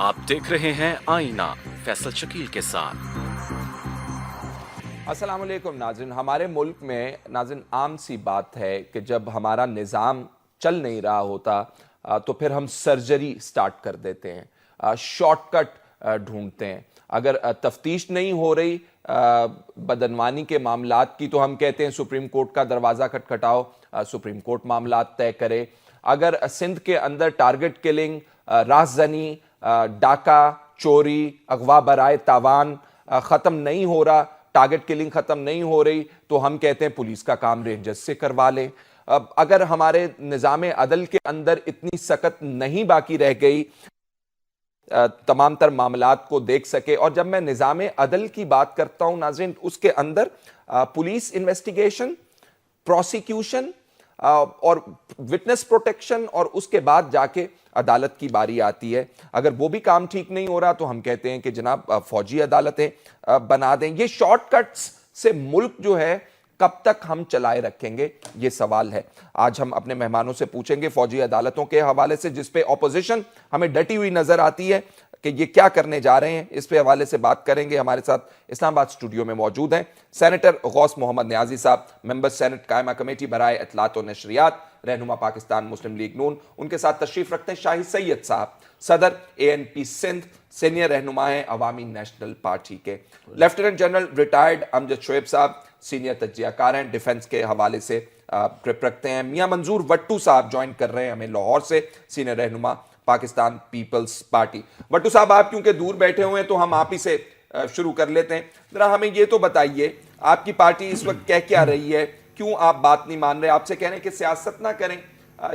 आप देख रहे हैं आईना फैसल शकील के साथ। अस्सलाम वालेकुम नाज़रीन। हमारे मुल्क में नाज़रीन आम सी बात है कि जब हमारा निज़ाम चल नहीं रहा होता तो फिर हम सर्जरी स्टार्ट कर देते हैं, शॉर्टकट ढूंढते हैं। अगर तफ्तीश नहीं हो रही बदनवानी के मामलात की तो हम कहते हैं सुप्रीम कोर्ट का दरवाज़ा खटखटाओ, सुप्रीम कोर्ट मामलात तय करे। अगर सिंध के अंदर टारगेट किलिंग, राहज़नी, डाका, चोरी, अगवा बराए तावान ख़त्म नहीं हो रहा, टारगेट किलिंग ख़त्म नहीं हो रही, तो हम कहते हैं पुलिस का काम रेंजर्स से करवा लें। अगर हमारे निज़ाम अदल के अंदर इतनी सकत नहीं बाकी रह गई तमाम तर मामलात को देख सके। और जब मैं निज़ाम अदल की बात करता हूं नाज़रीन, उसके अंदर पुलिस इन्वेस्टिगेशन, प्रोसिक्यूशन और विटनेस प्रोटेक्शन, और उसके बाद जाके अदालत की बारी आती है। अगर वो भी काम ठीक नहीं हो रहा तो हम कहते हैं कि जनाब फौजी अदालतें बना दें। ये शॉर्टकट्स से मुल्क जो है कब तक हम चलाए रखेंगे, ये सवाल है। आज हम अपने मेहमानों से पूछेंगे फौजी अदालतों के हवाले से, जिस पे ऑपोजिशन हमें डटी हुई नजर आती है कि ये क्या करने जा रहे हैं, इस पे हवाले से बात करेंगे। हमारे साथ इस्लामाबाद स्टूडियो में मौजूद हैं सेनेटर गौस मोहम्मद न्याजी साहब, मेंबर सेनेट कायमा कमेटी बराए इत्तलात और नशरियात, रहनुमा पाकिस्तान मुस्लिम लीग नून। उनके साथ तशरीफ रखते हैं शाहिद सैयद साहब, सदर ANP सिंध, सीनियर रहनुमा हैं अवामी नेशनल पार्टी के। Lieutenant general retired Amjad Shoaib साहब, सीनियर तज्जियाकार हैं, डिफेंस के हवाले से ग्रिप रखते हैं। मियां मंजूर वट्टू साहब ज्वाइन कर रहे हैं हमें लाहौर से, सीनियर रहनुमा पाकिस्तान पीपल्स पार्टी। वट्टू साहब, आप क्योंकि दूर बैठे हुए हैं तो हम आप ही से शुरू कर लेते हैं। जरा हमें ये तो बताइए, आपकी पार्टी इस वक्त कह क्या रही है, क्यों आप बात नहीं मान रहे? आपसे कह रहे हैं कि सियासत ना करें,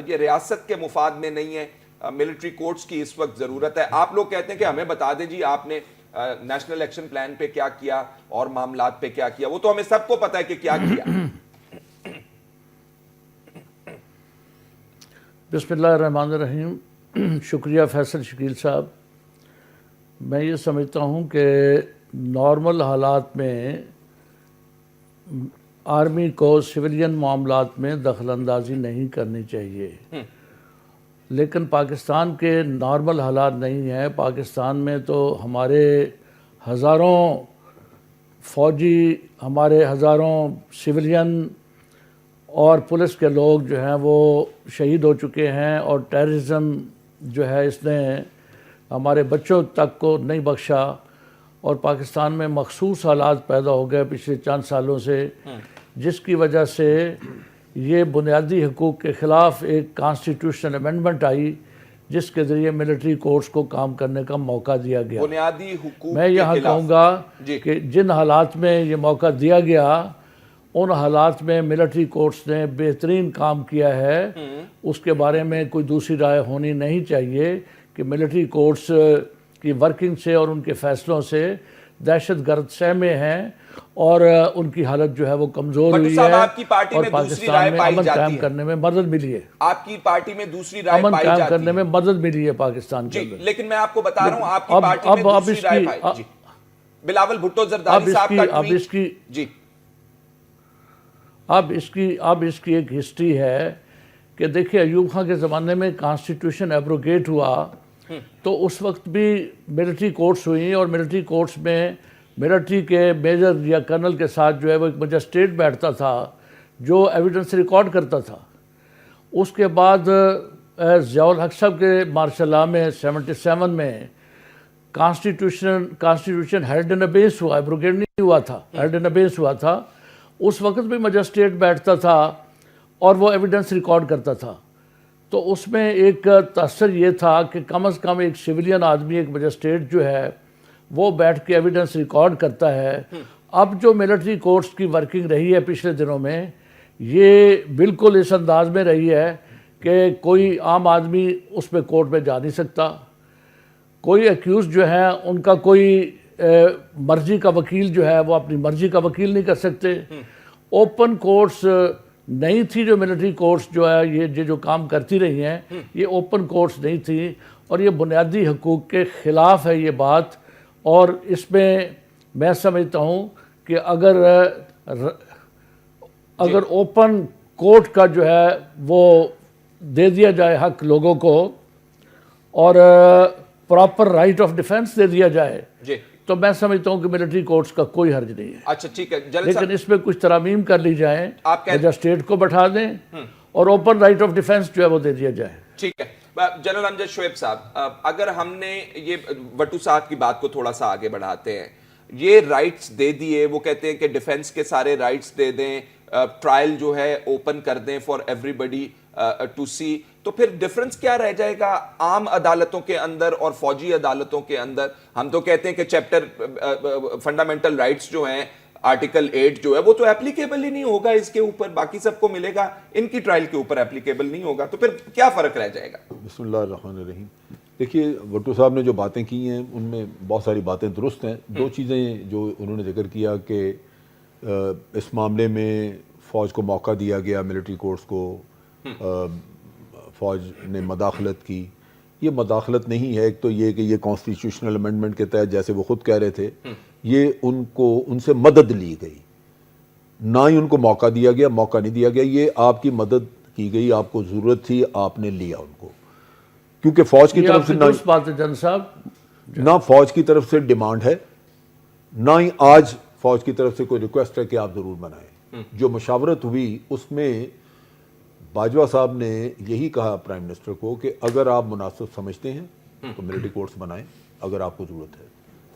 ये रियासत के मुफाद में नहीं है, मिलिट्री कोर्ट्स की इस वक्त जरूरत है। आप लोग कहते हैं कि हमें बता दें जी आपने नेशनल एक्शन प्लान पे क्या किया और मामलात पे क्या किया। वो तो हमें सबको पता है कि क्या किया। बिस्मिल्लाहिर्रहमानिर्रहीम। शुक्रिया फैसल शकील साहब। मैं ये समझता हूँ कि नॉर्मल हालात में आर्मी को सिविलियन मामलात में दखलंदाजी नहीं करनी चाहिए, लेकिन पाकिस्तान के नॉर्मल हालात नहीं है। पाकिस्तान में तो हमारे हज़ारों फ़ौजी, हमारे हज़ारों सिविलियन और पुलिस के लोग जो हैं वो शहीद हो चुके हैं, और टेररिज्म जो है इसने हमारे बच्चों तक को नहीं बख्शा, और पाकिस्तान में मखसूस हालात पैदा हो गए पिछले चंद सालों से, जिसकी वजह से ये बुनियादी हकूक़ के ख़िलाफ़ एक कॉन्स्टिट्यूशनल अमेंडमेंट आई, जिसके ज़रिए मिलिट्री कोर्ट्स को काम करने का मौका दिया गया। बुनियादी हुकूक मैं यहाँ कहूँगा कि जिन हालात में ये मौका दिया गया, उन हालात में मिलिट्री कोर्ट्स ने बेहतरीन काम किया है। उसके बारे में कोई दूसरी राय होनी नहीं चाहिए कि मिलिट्री कोर्ट्स की वर्किंग से और उनके फ़ैसलों से दहशतगर्द सहमे हैं और उनकी हालत जो है वो कमज़ोर हुई है, आपकी पार्टी और में पाकिस्तान में अमन कायम करने में मदद मिली है। आपकी पार्टी में दूसरी राय अमन पाई कायम जाती करने है। में मदद मिली है पाकिस्तान के जी, अंदर। लेकिन मैं आपको बता रहा हूं आपकी पार्टी में दूसरी राय पाई। जी, बिलावल भुट्टो जरदारी साहब का ट्वीट। जी, अब इसकी एक हिस्ट्री है कि देखिए, अयूब खां के ज़माने में कॉन्स्टिट्यूशन एब्रोगेट हुआ तो उस वक्त भी मिलिट्री कोर्ट्स हुई, और मिलिट्री कोर्ट्स में मिलिट्री के मेजर या कर्नल के साथ जो है वो एक मजिस्ट्रेट बैठता था जो एविडेंस रिकॉर्ड करता था। उसके बाद ज़ियाउल हक साहब के मार्शल लॉ में 77 में कॉन्स्टिट्यूशन हेल्ड इन अबेंस हुआ, एब्रोगेट नहीं हुआ था, हेल्ड इन अबेंस हुआ था। उस वक्त भी मजिस्ट्रेट बैठता था और वो एविडेंस रिकॉर्ड करता था। तो उसमें एक तअस्सुर ये था कि कम से कम एक सिविलियन आदमी, एक मजिस्ट्रेट जो है वो बैठ के एविडेंस रिकॉर्ड करता है। अब जो मिलिट्री कोर्ट्स की वर्किंग रही है पिछले दिनों में, ये बिल्कुल इस अंदाज में रही है कि कोई आम आदमी उस पर कोर्ट में जा नहीं सकता। कोई एक्यूज़ जो है उनका कोई मर्जी का वकील जो है वो अपनी मर्जी का वकील नहीं कर सकते। ओपन कोर्ट्स नहीं थी जो मिलिट्री कोर्ट्स जो है ये जो काम करती रही हैं, ये ओपन कोर्ट्स नहीं थी, और ये बुनियादी हकूक़ के ख़िलाफ़ है ये बात। और इसमें मैं समझता हूँ कि अगर ओपन कोर्ट का जो है वो दे दिया जाए हक लोगों को, और प्रॉपर राइट ऑफ डिफेंस दे दिया जाए जी, तो मैं समझता हूँ कि मिलिट्री कोर्ट्स का कोई हर्ज नहीं है। अच्छा ठीक है, जल्द लेकिन इसमें कुछ तरामीम कर ली जाए, आप कह- मजिस्ट्रेट को बैठा दें और ओपन राइट ऑफ डिफेंस जो है वो दे दिया जाए। ठीक है। जनरल अमजद शोएब साहब, अगर हमने ये वट्टू साहब की बात को थोड़ा सा आगे बढ़ाते हैं, ये राइट्स दे दिए, वो कहते हैं कि डिफेंस के सारे राइट्स दे दें, ट्रायल जो है ओपन कर दें फॉर एवरीबडी टू सी, तो फिर डिफरेंस क्या रह जाएगा आम अदालतों के अंदर और फौजी अदालतों के अंदर? हम तो कहते हैं कि चैप्टर फंडामेंटल राइट्स जो हैं, आर्टिकल 8 जो है वो तो एप्लीकेबल ही नहीं होगा इसके ऊपर, बाकी सबको मिलेगा, इनकी ट्रायल के ऊपर एप्लीकेबल नहीं होगा, तो फिर क्या फर्क रह जाएगा? बिस्मिल्लाहिर्रहमानिर्रहीम। देखिए, भुट्टो साहब ने जो बातें की हैं उनमें बहुत सारी बातें दुरुस्त हैं। दो चीज़ें जो उन्होंने जिक्र किया कि इस मामले में फ़ौज को मौका दिया गया, मिलिट्री कोर्ट्स को फ़ौज ने मदाखलत की, ये मदाखलत नहीं है। एक तो ये कि ये कॉन्स्टिट्यूशनल अमेंडमेंट के तहत, जैसे वो खुद कह रहे थे, ये उनसे मदद ली गई, ना ही उनको मौका दिया गया, मौका नहीं दिया गया, ये आपकी मदद की गई, आपको ज़रूरत थी, आपने लिया उनको, क्योंकि फ़ौज की तरफ से बात है जन साहब, ना फ़ौज की तरफ से डिमांड है, ना ही आज फ़ौज की तरफ से कोई रिक्वेस्ट है कि आप ज़रूर बनाएं। जो मशावरत हुई उसमें बाजवा साहब ने यही कहा प्राइम मिनिस्टर को कि अगर आप मुनासिब समझते हैं तो मिलिट्री कोर्ट्स बनाएं, अगर आपको ज़रूरत है,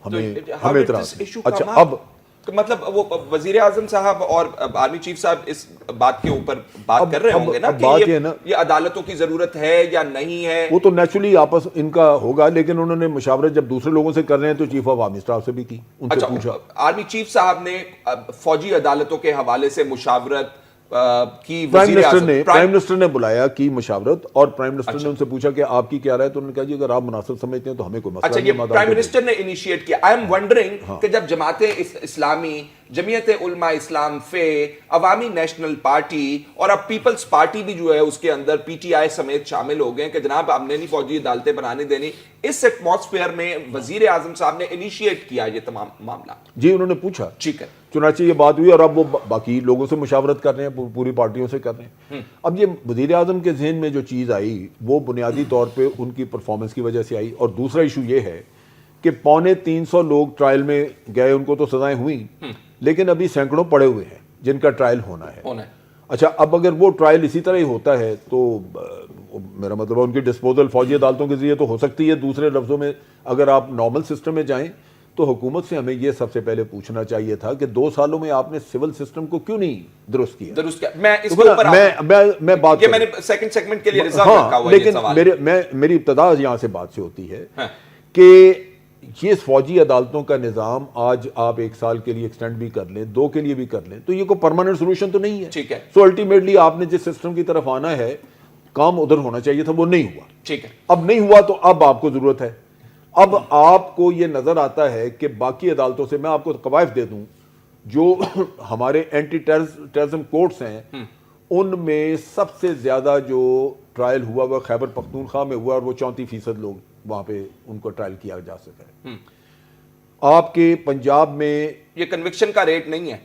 हमें इतराज़ नहीं। अच्छा, अब मतलब वो वजीर आजम साहब और आर्मी चीफ साहब इस बात के ऊपर बात कर रहे होंगे ना कि ये अदालतों की जरूरत है या नहीं है? वो तो नेचुरली आपस इनका होगा, लेकिन उन्होंने मुशावरत जब दूसरे लोगों से कर रहे हैं तो चीफ ऑफ आर्मी स्टाफ से भी की, उनसे पूछा। आर्मी चीफ साहब ने फौजी अदालतों के हवाले से मुशावरत की, प्राइम मिनिस्टर ने बुलाया की मुशावरत, और प्राइम मिनिस्टर ने उनसे पूछा कि आपकी क्या राय, तो उन्होंने कहा जी अगर आप मुनासिब समझते हैं तो हमें कोई मसला नहीं। अच्छा, ये प्राइम मिनिस्टर ने इनिशिएट किया। आई एम वंडरिंग कि जब जमाते इस्लामी, जमीयत उलमा इस्लाम फे, अवामी नेशनल पार्टी और अब पीपल्स पार्टी भी जो है उसके अंदर पीटीआई समेत शामिल हो गए कि जनाब हमने नहीं फौजी अदालतें बनाने देनी, इस एटमॉस्फेयर में वजीर आजम साहब ने इनिशिएट किया ये तमाम मामला। जी, उन्होंने पूछा, ठीक है, चुनाचे ये बात हुई और अब वो बाकी लोगों से मुशावरत कर रहे हैं, पूरी पार्टियों से कर रहे हैं। अब ये वजीर आजम के जहन में जो चीज़ आई वो बुनियादी तौर पे उनकी परफॉर्मेंस की वजह से आई, और दूसरा इशू ये है कि 350 लोग ट्रायल में गए, उनको तो सजाएं हुई, लेकिन अभी सैकड़ों पड़े हुए हैं जिनका ट्रायल होना है। अच्छा, अब अगर वो ट्रायल इसी तरह ही होता है तो मेरा मतलब उनकी डिस्पोजल फौजी अदालतों के जरिए तो हो सकती है। दूसरे लफ्जों में अगर आप नॉर्मल सिस्टम में जाएं तो हुकूमत से हमें यह सबसे पहले पूछना चाहिए था कि 2 सालों में आपने सिविल सिस्टम को क्यों नहीं दुरुस्त किया। मैं इसके ऊपर मैं बात ये मैंने सेकंड सेगमेंट के लिए रिजर्व रखा हुआ है, लेकिन मेरी इब्तिदा यहां से बात से होती है कि ये फौजी अदालतों का निजाम आज आप 1 साल के लिए एक्सटेंड भी कर लें, 2 के लिए भी कर लें, तो ये कोई परमानेंट सोल्यूशन तो नहीं है। ठीक है, सो अल्टीमेटली आपने जिस सिस्टम की तरफ आना है, काम उधर होना चाहिए था, वो नहीं हुआ। ठीक है, अब नहीं हुआ तो अब आपको जरूरत है। अब आपको ये नजर आता है कि बाकी अदालतों से, मैं आपको कवायद दे दूं, जो हमारे एंटी टेररिज्म कोर्ट्स हैं उनमें सबसे ज्यादा जो ट्रायल हुआ वह खैबर पख्तूनख्वा में हुआ, और वो 34% लोग वहां पे उनको ट्रायल किया जा सका है। आपके पंजाब में ये कन्विक्शन का रेट नहीं है?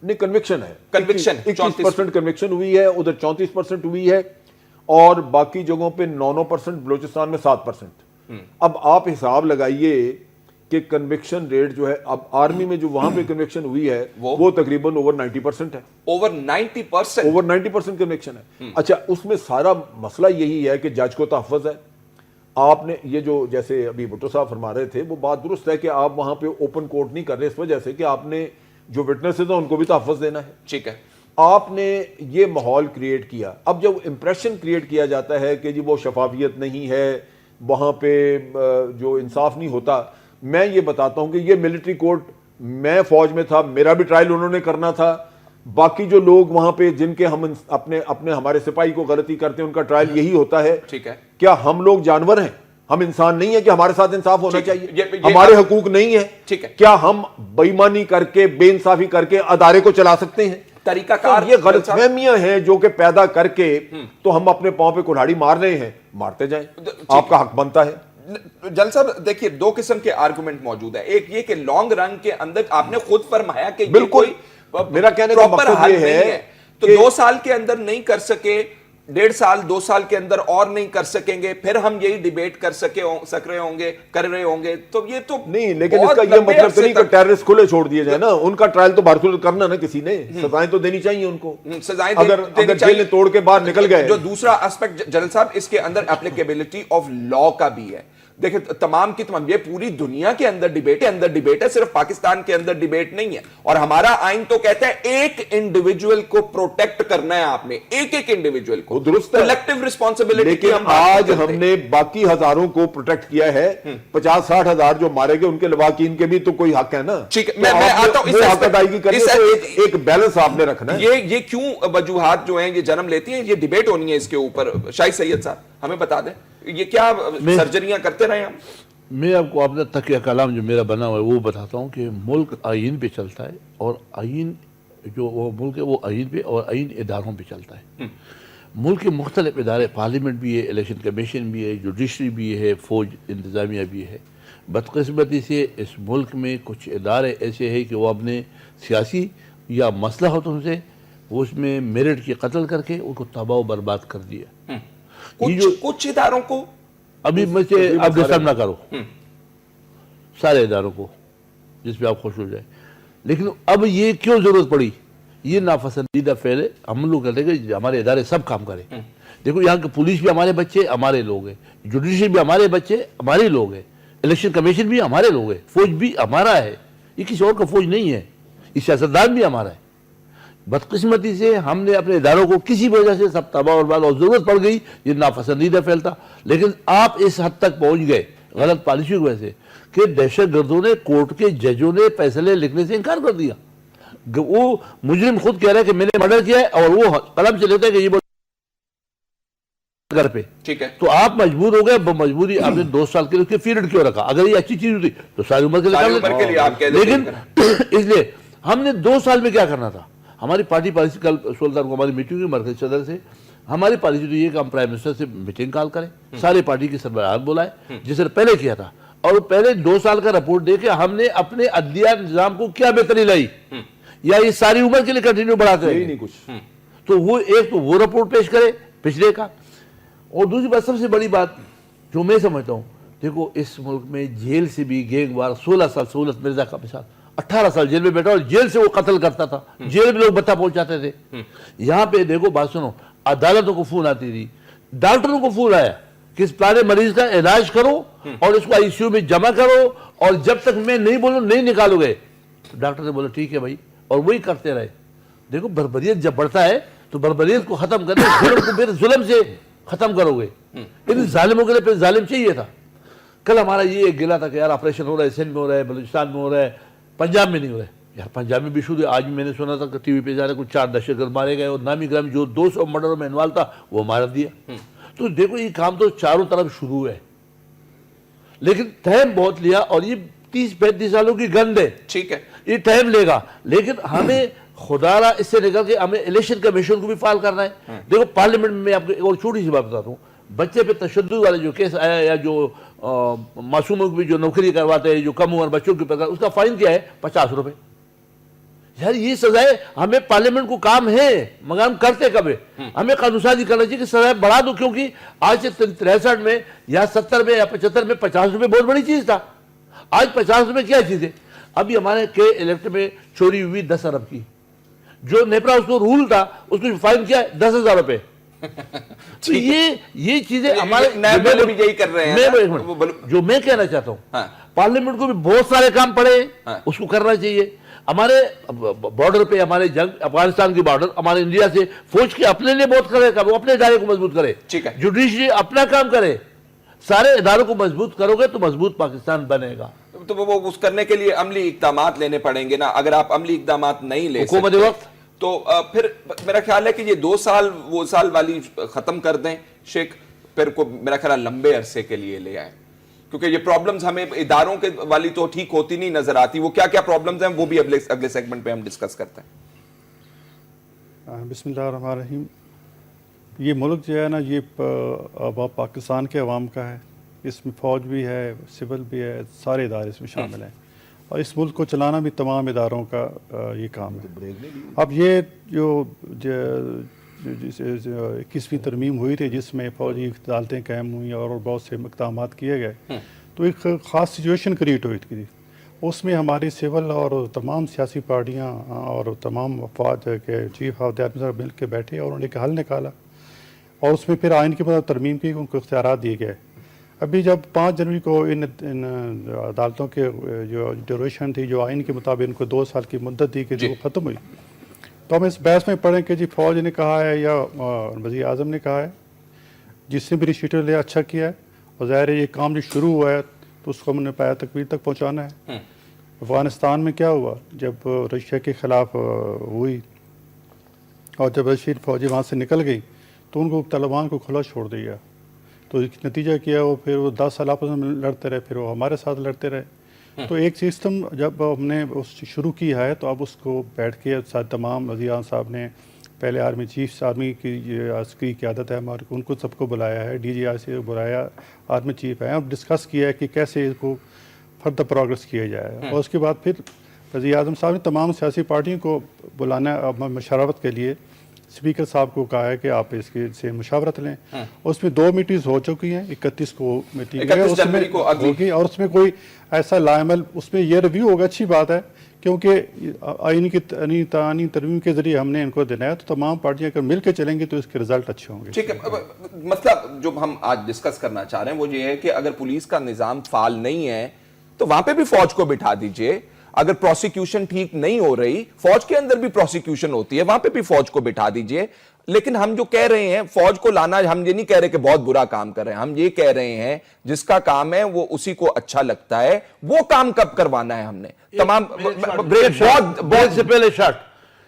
नहीं, कन्विक्शन है, कन्विक्शन 21% कन्विक्शन हुई है, उधर 34% हुई है, और बाकी जगहों पे 9% बलोचिस्तान में 7%। अब आप हिसाब लगाइए कि कन्विक्शन रेट जो है, अब आर्मी में जो वहां पे कन्विक्शन हुई है वो तकरीबन ओवर 90% है। ओवर 90% कन्विक्शन है। अच्छा, उसमें सारा मसला यही है कि जज को तहफ़्फ़ुज़ है। आपने ये जो, जैसे अभी भुट्टो साहब फरमा रहे थे, वो बात दुरुस्त है कि आप वहां पे ओपन कोर्ट नहीं कर रहे, इस वजह से कि आपने जो विटनेसेस हैं उनको भी तहफ़्फ़ुज़ देना है। ठीक है, आपने ये माहौल क्रिएट किया। अब जब इंप्रेशन क्रिएट किया जाता है कि जी वो शफाफियत नहीं है, वहां पे जो इंसाफ नहीं होता, मैं ये बताता हूं कि ये मिलिट्री कोर्ट, मैं फौज में था, मेरा भी ट्रायल उन्होंने करना था, बाकी जो लोग वहां पे जिनके हम अपने हमारे सिपाही को गलती करते हैं उनका ट्रायल यही होता है। ठीक है, क्या हम लोग जानवर हैं? हम इंसान नहीं है कि हमारे साथ इंसाफ होना चाहिए? हमारे हकूक नहीं है? ठीक है, क्या हम बेईमानी करके, बेइंसाफी करके अदारे को चला सकते हैं? तरीकाकार तो ये गलतफहमियां हैं जो कि पैदा करके तो हम अपने पांव पे कुल्हाड़ी मार रहे हैं, मारते जाएं, आपका हक बनता है। जल साहब देखिए, 2 किस्म के आर्गुमेंट मौजूद है। एक ये कि लॉन्ग रन के अंदर आपने खुद फरमाया कि बिल्कुल मेरा कहने का मकसद ये है तो 2 साल के अंदर नहीं कर सके, 1.5 साल 2 साल के अंदर और नहीं कर सकेंगे, फिर हम यही डिबेट कर रहे होंगे, तो ये तो नहीं, लेकिन इसका ये मतलब तो नहीं कि टेररिस्ट खुले छोड़ दिए जाए ना, उनका ट्रायल तो बाहर करना ना, किसी ने सजाएं तो देनी चाहिए उनको, सजाएं अगर जेल ने तोड़ के बाहर निकल गए। जो दूसरा एस्पेक्ट जनरल साहब, इसके अंदर एप्लीकेबिलिटी ऑफ लॉ का भी है। देखिए तमाम की तमाम, ये पूरी दुनिया के अंदर डिबेट है, सिर्फ पाकिस्तान के अंदर डिबेट नहीं है। और हमारा आइन तो कहता है एक इंडिविजुअल को प्रोटेक्ट करना है आपने, एक इंडिविजुअल को, दुरुस्त है, कलेक्टिव रिस्पॉन्सिबिलिटी। लेकिन आज हमने बाकी हजारों को प्रोटेक्ट किया है, 50-60 हजार जो मारे गए उनके लवाकिन के भी तो कोई हक है ना। ठीक है, मैं आता हूं, हक अदायगी करने से एक बैलेंस आपने रखना है। ये क्यों वजूहात जो हैं ये जन्म लेती हैं, ये डिबेट होनी है इसके ऊपर। शाहिद सैयद साहब हमें बता दें, ये क्या सर्जरियां करते रहे हम? मैं आपको अपना तकिया कलाम जो मेरा बना हुआ है वो बताता हूँ कि मुल्क आइन पे चलता है, और आइन जो वो मुल्क है वो आइन पे और आइन इदारों पे चलता है। मुल्क के मुख्तलिफ इदारे, पार्लियामेंट भी है, इलेक्शन कमीशन भी है, जुडिशरी भी है, फौज इंतज़ामिया भी है। बदकिस्मती से इस मुल्क में कुछ इदारे ऐसे हैं कि वो अपने सियासी या मसलहतों से वो उसमें मेरिट की कत्ल करके उनको तबाह बर्बाद कर दिया। कुछ इदारों को अभी मुझे अब डिस्टर्ब ना करो, सारे इदारों को जिसमें आप खुश हो जाए। लेकिन अब ये क्यों जरूरत पड़ी, ये नापसंदीदा फेल है। हम लोग कहते हैं कि हमारे इदारे सब काम करें। देखो यहाँ के पुलिस भी हमारे बच्चे, हमारे लोग हैं, जुडिशरी भी हमारे बच्चे, हमारे लोग हैं, इलेक्शन कमीशन भी हमारे लोग हैं, फौज भी हमारा है, ये किसी और का फौज नहीं है, ये सियासतदान भी हमारा है। बदकिस्मती से हमने अपने इदारों को किसी वजह से सब तबाह बर्बाद, और जरूरत पड़ गई, ये नापसंदीदा फैलता। लेकिन आप इस हद तक पहुंच गए गलत पॉलिसी की वजह से कि दहशत गर्दों ने, कोर्ट के जजों ने फैसले लिखने से इनकार कर दिया। वो मुजरिम खुद कह रहा है कि मैंने मर्डर किया है, और वो कलम से लेता है कि ये घर पे। ठीक है, तो आप मजबूर हो गए, मजबूरी आपने 2 साल के लिए उसके पीरियड क्यों रखा? अगर ये अच्छी चीज होती तो सारी उम्र के लिए आप कह देते। लेकिन इसलिए हमने 2 साल में क्या करना था? हमारी पार्टी पॉलिसी, कल 16 तारीख को हमारी मीटिंग हुई मरकज़ी सदर से, हमारी पॉलिसी तो ये कि हम प्राइम मिनिस्टर से मीटिंग कॉल करें, सारे पार्टी के सरबराह बुलाए, जिसने पहले किया था, और पहले 2 साल का रिपोर्ट दे के हमने अपने अदलिया निजाम को क्या बेहतरी लाई, या ये सारी उम्र के लिए कंटिन्यू बढ़ाते रहे नहीं कुछ। तो वो एक तो वो रिपोर्ट पेश करे पिछले का, और दूसरी बात, सबसे बड़ी बात जो मैं समझता हूँ, देखो इस मुल्क में जेल से भी गैंगवार 16 साल सहूलत मिर्जा का मिसाल 18 साल जेल में बैठा और जेल से वो कत्ल करता था, जेल में लोग बता पहुंचाते थे। यहाँ पे देखो, बात सुनो, अदालतों को फोन आती थी, डॉक्टरों को फोन आया कि इस पुराने मरीज का इलाज करो और इसको आईसीयू में जमा करो, और जब तक मैं नहीं बोलूं नहीं निकालोगे। तो डॉक्टर ने बोला ठीक है भाई, और वही करते रहे। देखो बर्बरियत जब बढ़ता है तो बर्बरियत को खत्म करने, जुल्म को फिर जुल्म से खत्म करोगे। इन जालिमों के लिए फिर जालिम चाहिए था। कल हमारा ये एक गिला था कि यार ऑपरेशन हो रहा है, सिंध में हो रहा है, बलूचिस्तान में हो रहा है, पंजाब में नहीं हो रहा है। यार पंजाब में भी शुरू, आज मैंने सुना था कि टीवी पे जा रहे कुछ 4 दहशतगर्द मारे गए, और नामी ग्रामी जो 200 मर्डरों में इन्वॉल्व था वो मार दिया। तो देखो ये काम तो चारों तरफ शुरू है, लेकिन टाइम बहुत लिया, और ये 30-35 सालों की गंद है। ठीक है, ये टाइम लेगा, लेकिन हमें खुदारा इससे निकल के हमें इलेक्शन कमीशन को भी फाल करना है। देखो पार्लियामेंट में आपको एक और छोटी सी बात बताता हूँ, बच्चे पे तशद्दुद वाले जो केस आया, या जो मासूमों की भी जो नौकरी करवाते हैं, जो कम उम्र बच्चों के ऊपर, उसका फाइन क्या है? 50 रुपए। यार ये सजाए, हमें पार्लियामेंट को काम है, मगर हम करते कब है? हमें कानूनसाजी करना चाहिए कि सजाए बढ़ा दो, क्योंकि आज से 63 में या 70 में या 75 में 50 रुपए बहुत बड़ी चीज था। आज 50 रुपए क्या चीज है? अभी हमारे के इलेक्ट में चोरी हुई 10 अरब की, जो नेपरा उसको रूल था उसको फाइन किया 10,000 रुपए। तो ये चीजें हमारे भी यही कर रहे हैं। जो मैं कहना चाहता हूँ, पार्लियामेंट को भी बहुत सारे काम पड़े, उसको करना चाहिए। हमारे बॉर्डर पे, हमारे जंग अफगानिस्तान की बॉर्डर, हमारे इंडिया से फौज के अपने लिए बहुत करेगा, वो अपने इदारे को मजबूत करे। ठीक है, जुडिशरी अपना काम करे, सारे इदारों को मजबूत करोगे तो मजबूत पाकिस्तान बनेगा। तो वो उस करने के लिए अमली इक़दामात लेने पड़ेंगे ना। अगर आप अमली इक़दामात नहीं ले सकते वक्त, तो फिर मेरा ख्याल है कि ये 2 साल वो साल वाली खत्म कर दें शेख, फिर को मेरा ख्याल लंबे अरसे के लिए ले आए, क्योंकि ये प्रॉब्लम्स हमें इदारों के वाली तो ठीक होती नहीं नजर आती। वो क्या क्या प्रॉब्लम्स हैं वो भी अगले सेगमेंट पे हम डिस्कस करते हैं। बिस्मिल्लाहिर्रहमानिर्रहीम। ये मुल्क जो है ना, ये पाकिस्तान के अवाम का है, इसमें फ़ौज भी है, सिविल भी है, सारे इदारे इसमें शामिल हैं, और इस मुल्क को चलाना भी तमाम इदारों का ये काम है। अब ये जो 21ਵੀं तरमीम हुई थी जिसमें फौजी अदालतें कायम हुई और बहुत से इक़दामात किए गए, तो एक ख़ास सिचुएशन क्रिएट हुई थी। उसमें हमारी सिविल और तमाम सियासी पार्टियां और तमाम अफवाज के चीफ ऑफ द आर्मी साहब मिल के बैठे और उन्होंने एक हल निकाला और उसमें फिर आइन की तरमीम की, उनको इख्तियारात दिए गए। अभी जब 5 जनवरी को इन अदालतों के जो ड्यूरेशन थी, जो आइन के मुताबिक इनको 2 साल की मुद्दत दी कि जो ख़त्म हुई, तो हम इस बहस में पढ़ें कि जी फ़ौज ने कहा है या वज़ीर आज़म ने कहा है, जिसने भी इनिशिएटिव लिया अच्छा किया है, और ज़ाहिर है ये काम जो शुरू हुआ है तो उसको हमने पाया तकमील तक पहुँचाना है। अफ़गानिस्तान में क्या हुआ, जब रशिया के ख़िलाफ़ हुई और जब रशियन फ़ौजी वहाँ से निकल गई तो उनको तालिबान को खुला छोड़ दिया, तो नतीजा क्या वो फिर वो 10 साल आपस में लड़ते रहे, फिर वो हमारे साथ लड़ते रहे। तो एक सिस्टम जब हमने उस शुरू किया है तो अब उसको बैठ के साथ तमाम वज़ीर साहब ने, पहले आर्मी चीफ आर्मी की अस्करी क़यादत है हमारे, उनको सबको बुलाया है, DGI से बुलाया, आर्मी चीफ है, और डिस्कस किया है कि कैसे इसको फर्दर प्रोग्रेस किया जाए। और उसके बाद फिर वज़ीर आज़म साहब ने तमाम सियासी पार्टियों को बुलाना मशावरत के लिए, स्पीकर साहब को कहा है कि आप इसके से मुशावरत लें। उसमें 2 मीटिंग्स हो चुकी हैं, 31 को मीटिंग है, 31 जनवरी को होगी, और उसमें कोई ऐसा लायमल, उसमें ये रिव्यू होगा, अच्छी बात है, क्योंकि आइन की तरमीम के ज़रिए हमने इनको देना है, तो तमाम पार्टियां अगर मिल के चलेंगी तो इसके रिजल्ट अच्छे होंगे। ठीक है, मतलब जो हम आज डिस्कस करना चाह रहे हैं वो ये है कि अगर पुलिस का निजाम फाल नहीं है तो वहां पे भी फौज को बिठा दीजिए। अगर प्रोसिक्यूशन ठीक नहीं हो रही, फौज के अंदर भी प्रोसिक्यूशन होती है, वहां पे भी फौज को बिठा दीजिए। लेकिन हम जो कह रहे हैं फौज को लाना, हम ये नहीं कह रहे कि बहुत बुरा काम कर रहे हैं, हम ये कह रहे हैं जिसका काम है वो उसी को अच्छा लगता है, वो काम कब करवाना है हमने। तमाम बहुत से पहले शर्ट,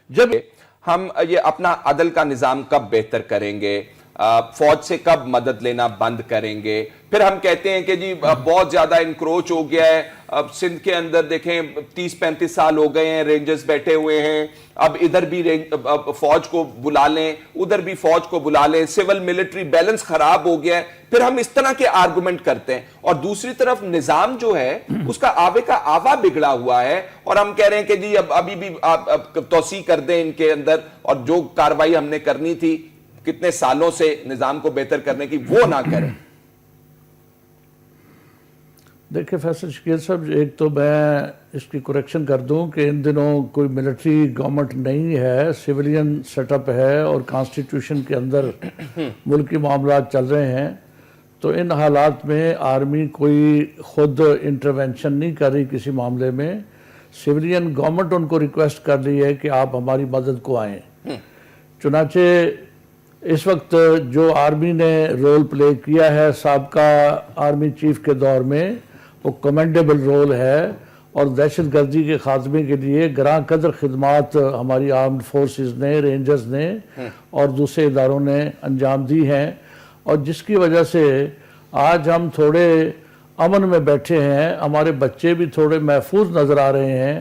जब हम ये अपना अदल का निजाम कब बेहतर करेंगे, फौज से कब मदद लेना बंद करेंगे। फिर हम कहते हैं कि जी बहुत ज्यादा इंक्रोच हो गया है, अब सिंध के अंदर देखें 30-35 साल हो गए हैं, रेंजर्स बैठे हुए हैं, अब इधर भी फौज को बुला लें, उधर भी फौज को बुला लें, सिविल मिलिट्री बैलेंस खराब हो गया है। फिर हम इस तरह के आर्गुमेंट करते हैं, और दूसरी तरफ निजाम जो है उसका आवे का आवा बिगड़ा हुआ है, और हम कह रहे हैं कि जी अब अभी भी तोसी कर दें इनके अंदर, और जो कार्रवाई हमने करनी थी कितने सालों से निजाम को बेहतर करने की, वो ना करें। देखिए फैसल शकील साहब, एक तो मैं इसकी करेक्शन कर दूं कि इन दिनों कोई मिलिट्री गवर्नमेंट नहीं है, सिविलियन सेटअप है, और कॉन्स्टिट्यूशन के अंदर मुल्की मामलात चल रहे हैं। तो इन हालात में आर्मी कोई खुद इंटरवेंशन नहीं कर रही किसी मामले में, सिविलियन गवर्नमेंट उनको रिक्वेस्ट कर रही है कि आप हमारी मदद को आएँ। चुनाचे इस वक्त जो आर्मी ने रोल प्ले किया है साबका आर्मी चीफ के दौर में, वो कमेंडेबल रोल है, और दहशत गर्दी के खात्मे के लिए ग्रां कदर खिदमात हमारी आर्म्ड फोर्सेस ने, रेंजर्स ने और दूसरे इदारों ने अंजाम दी हैं, और जिसकी वजह से आज हम थोड़े अमन में बैठे हैं। हमारे बच्चे भी थोड़े महफूज नज़र आ रहे हैं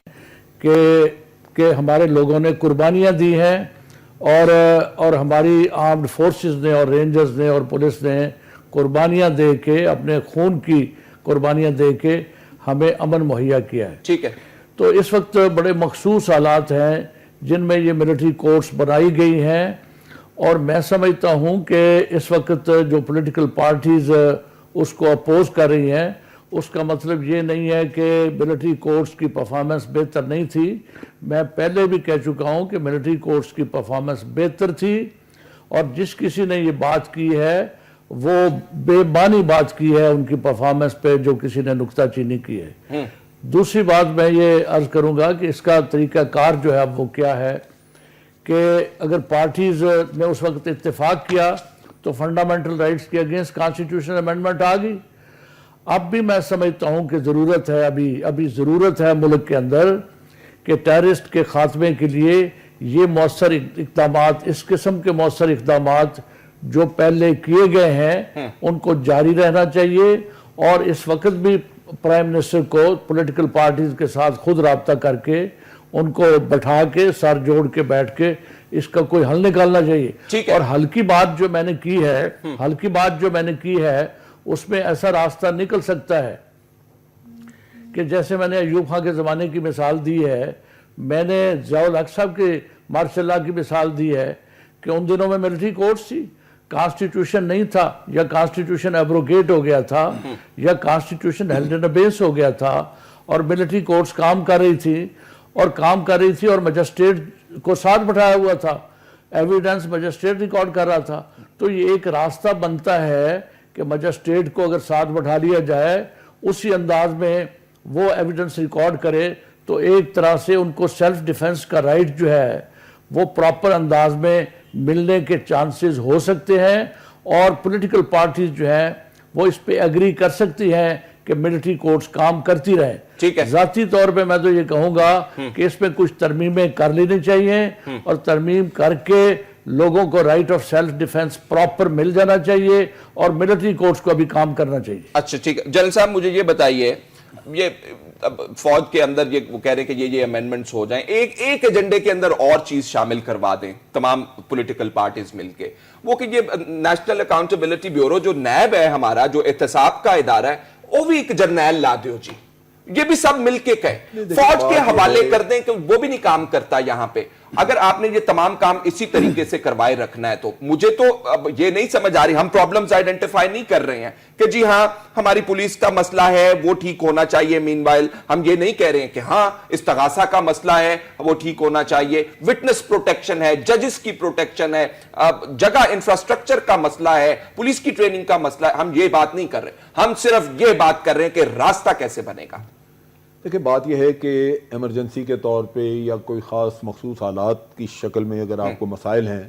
कि हमारे लोगों ने कुर्बानियाँ दी हैं, और हमारी आर्म्ड फोर्सेस ने और रेंजर्स ने और पुलिस ने कुर्बानियां दे के, अपने खून की कुर्बानियां दे के हमें अमन मुहैया किया है। ठीक है, तो इस वक्त बड़े मखसूस हालात हैं जिनमें ये मिलिट्री कोर्ट्स बनाई गई हैं, और मैं समझता हूं कि इस वक्त जो पॉलिटिकल पार्टीज उसको अपोज कर रही हैं, उसका मतलब ये नहीं है कि मिलिट्री कोर्ट्स की परफॉर्मेंस बेहतर नहीं थी। मैं पहले भी कह चुका हूं कि मिलिट्री कोर्ट्स की परफॉर्मेंस बेहतर थी, और जिस किसी ने ये बात की है वो बेमानी बात की है उनकी परफॉर्मेंस पे, जो किसी ने नुक्ताचीनी की है। दूसरी बात मैं ये अर्ज करूंगा कि इसका तरीकाकार जो है अब वो क्या है कि अगर पार्टीज ने उस वक्त इत्तेफाक किया तो फंडामेंटल राइट्स के अगेंस्ट कॉन्स्टिट्यूशनल अमेंडमेंट आ गई। अब भी मैं समझता हूं कि ज़रूरत है, अभी ज़रूरत है मुल्क के अंदर कि टेररिस्ट के खात्मे के लिए ये मौसर इक़दामात, इस किस्म के मौसर इक़दामात जो पहले किए गए हैं उनको जारी रहना चाहिए, और इस वक्त भी प्राइम मिनिस्टर को पॉलिटिकल पार्टीज के साथ खुद रब्ता करके उनको बैठा के सर जोड़ के बैठ के इसका कोई हल निकालना चाहिए। और हल्की बात जो मैंने की है उसमें ऐसा रास्ता निकल सकता है कि जैसे मैंने अयूब खां के ज़माने की मिसाल दी है, मैंने ज़ियाउल हक साहब के मार्शल लॉ की मिसाल दी है, کہ ان دنوں میں ملٹری کورٹس تھی, کانسٹیٹیوشن نہیں تھا, یا کانسٹیٹیوشن ایبروگیٹ ہو گیا تھا, یا کانسٹیٹیوشن ہیلڈ ان ابیس ہو گیا تھا, اور ملٹری کورٹس کام کر رہی تھی اور مجسٹریٹ کو ساتھ بٹھایا ہوا تھا, ایویڈنس مجسٹریٹ ریکارڈ کر رہا تھا. تو یہ ایک راستہ بنتا ہے کہ مجسٹریٹ کو اگر ساتھ بٹھا لیا جائے, اسی انداز میں وہ ایویڈنس ریکارڈ کرے, تو ایک طرح سے ان کو سیلف ڈیفنس کا رائٹ جو ہے وہ پراپر انداز میں ملنے کے چانسز ہو سکتے ہیں, اور پولیٹیکل پارٹیز جو ہیں وہ اس پہ ایگری کر سکتی ہیں کہ ملٹری کورٹس کام کرتی رہیں. ٹھیک ہے. ذاتی طور پہ میں تو یہ کہوں گا کہ اس میں کچھ ترمیمیں کر لینی چاہیے, اور ترمیم کر کے لوگوں کو right of self defence proper مل جانا چاہیے, اور ملٹری کورٹس کو بھی کام کرنا چاہیے. اچھا ٹھیک ہے. جنرل صاحب مجھے یہ بتائیے, یہ فوج کے اندر یہ وہ کہہ رہے ہیں کہ یہ امینڈمنٹس ہو جائیں, ایک ایجنڈے کے اندر اور چیز شامل کروا دیں تمام پولیٹیکل پارٹیز مل کے, وہ کہ یہ نیشنل اکاؤنٹیبلٹی بیورو جو نیب ہے ہمارا, جو احتساب کا ادارہ ہے, وہ بھی ایک جرنیل لا دیو جی, یہ بھی سب مل کے کہیں, فوج کے حوالے کر دیں کہ وہ بھی نہیں کام کرتا یہاں پہ. اگر آپ نے یہ تمام کام اسی طریقے سے کروائے رکھنا ہے تو مجھے تو اب یہ نہیں سمجھ آ رہی, ہم پرابلمز آئیڈینٹیفائی نہیں کر رہے ہیں کہ جی ہاں ہماری پولیس کا مسئلہ ہے وہ ٹھیک ہونا چاہیے, مین وائل ہم یہ نہیں کہہ رہے ہیں کہ ہاں استغاثہ کا مسئلہ ہے وہ ٹھیک ہونا چاہیے, وٹنس پروٹیکشن ہے, ججز کی پروٹیکشن ہے, جگہ انفراسٹرکچر کا مسئلہ ہے, پولیس کی ٹریننگ کا مسئلہ ہے, ہم یہ بات نہیں کر رہے, ہم صرف یہ بات کر رہے ہیں کہ راستہ کیسے بنے گا. دیکھیں بات یہ ہے کہ ایمرجنسی کے طور پہ یا کوئی خاص مخصوص حالات کی شکل میں اگر آپ کو مسائل ہیں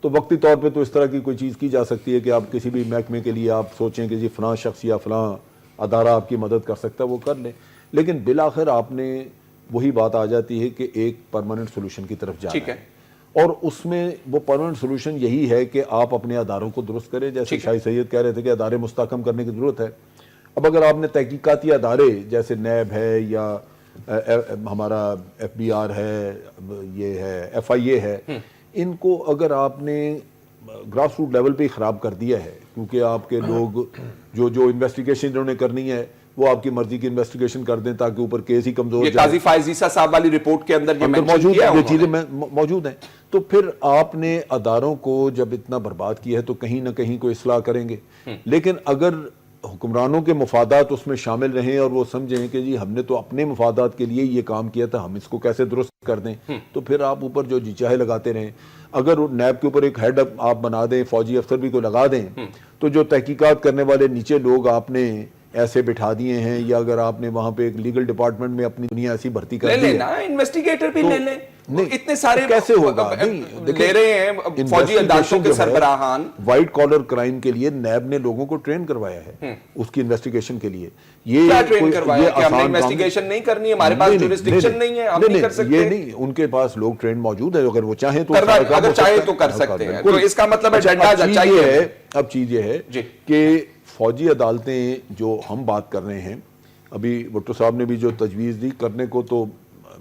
تو وقتی طور پہ تو اس طرح کی کوئی چیز کی جا سکتی ہے کہ آپ کسی بھی محکمے کے لیے آپ سوچیں کہ جی فلاں شخص یا فلاں ادارہ آپ کی مدد کر سکتا ہے, وہ کر لیں, لیکن بالآخر آپ نے وہی بات آ جاتی ہے کہ ایک پرماننٹ سولوشن کی طرف جانا ہے, اور اس میں وہ پرماننٹ سولوشن یہی ہے کہ آپ اپنے اداروں کو درست کریں, جیسے شاہی سید کہہ رہے تھے کہ ادارے مستحکم کرنے کی ضرورت ہے. اب اگر آپ نے تحقیقاتی ادارے جیسے نیب ہے یا ہمارا ایف بی آر ہے, یہ ہے ایف آئی اے ہے, ان کو اگر آپ نے گراس روٹ لیول پہ ہی خراب کر دیا ہے, کیونکہ آپ کے لوگ جو انویسٹیگیشن انہوں نے کرنی ہے وہ آپ کی مرضی کی انویسٹیگیشن کر دیں تاکہ اوپر کیس ہی کمزور جائے. یہ قاضی فائز عیسیٰ صاحب والی رپورٹ کے اندر یہ چیزیں موجود ہیں. تو پھر آپ نے اداروں کو جب اتنا برباد کیا ہے تو کہیں نہ کہیں کوئی اصلاح کریں گے, لیکن اگر حکمرانوں کے مفادات اس میں شامل رہیں اور وہ سمجھیں کہ جی ہم نے تو اپنے مفادات کے لیے یہ کام کیا تھا, ہم اس کو کیسے درست کر دیں, تو پھر آپ اوپر جو جی چاہے لگاتے رہیں. اگر نیب کے اوپر ایک ہیڈ آپ بنا دیں, فوجی افسر بھی کو لگا دیں, تو جو تحقیقات کرنے والے نیچے لوگ آپ نے ایسے بٹھا دیے ہیں, یا اگر آپ نے وہاں پہ ایک لیگل ڈپارٹمنٹ میں اپنی دنیا ایسی بھرتی کر دی ہے, انویسٹیگیٹر بھی لے لیں, اتنے سارے کیسے ہوگا. لے رہے ہیں فوجی عدالتوں کے سربراہان, وائٹ کالر کرائم کے لیے نیب نے لوگوں کو ٹرین کروایا ہے اس کی انویسٹیگیشن کے لیے. یہ کیا ٹرین کروایا کہ ہم نے انویسٹیگیشن نہیں کرنی, ہمارے پاس جورسڈکشن نہیں ہے, ہم نہیں کر سکتے. یہ نہیں, ان کے پاس لوگ ٹرین موجود ہیں, اگر وہ چاہیں تو اگر چاہیں تو کر سکتے ہیں. تو اس کا مطلب ایجنڈا چاہیے. اب چیز یہ ہے کہ فوجی عدالتیں جو ہم بات کر رہے ہیں, ابھی بھٹو صاحب نے بھی جو تجویز دی کرنے کو, تو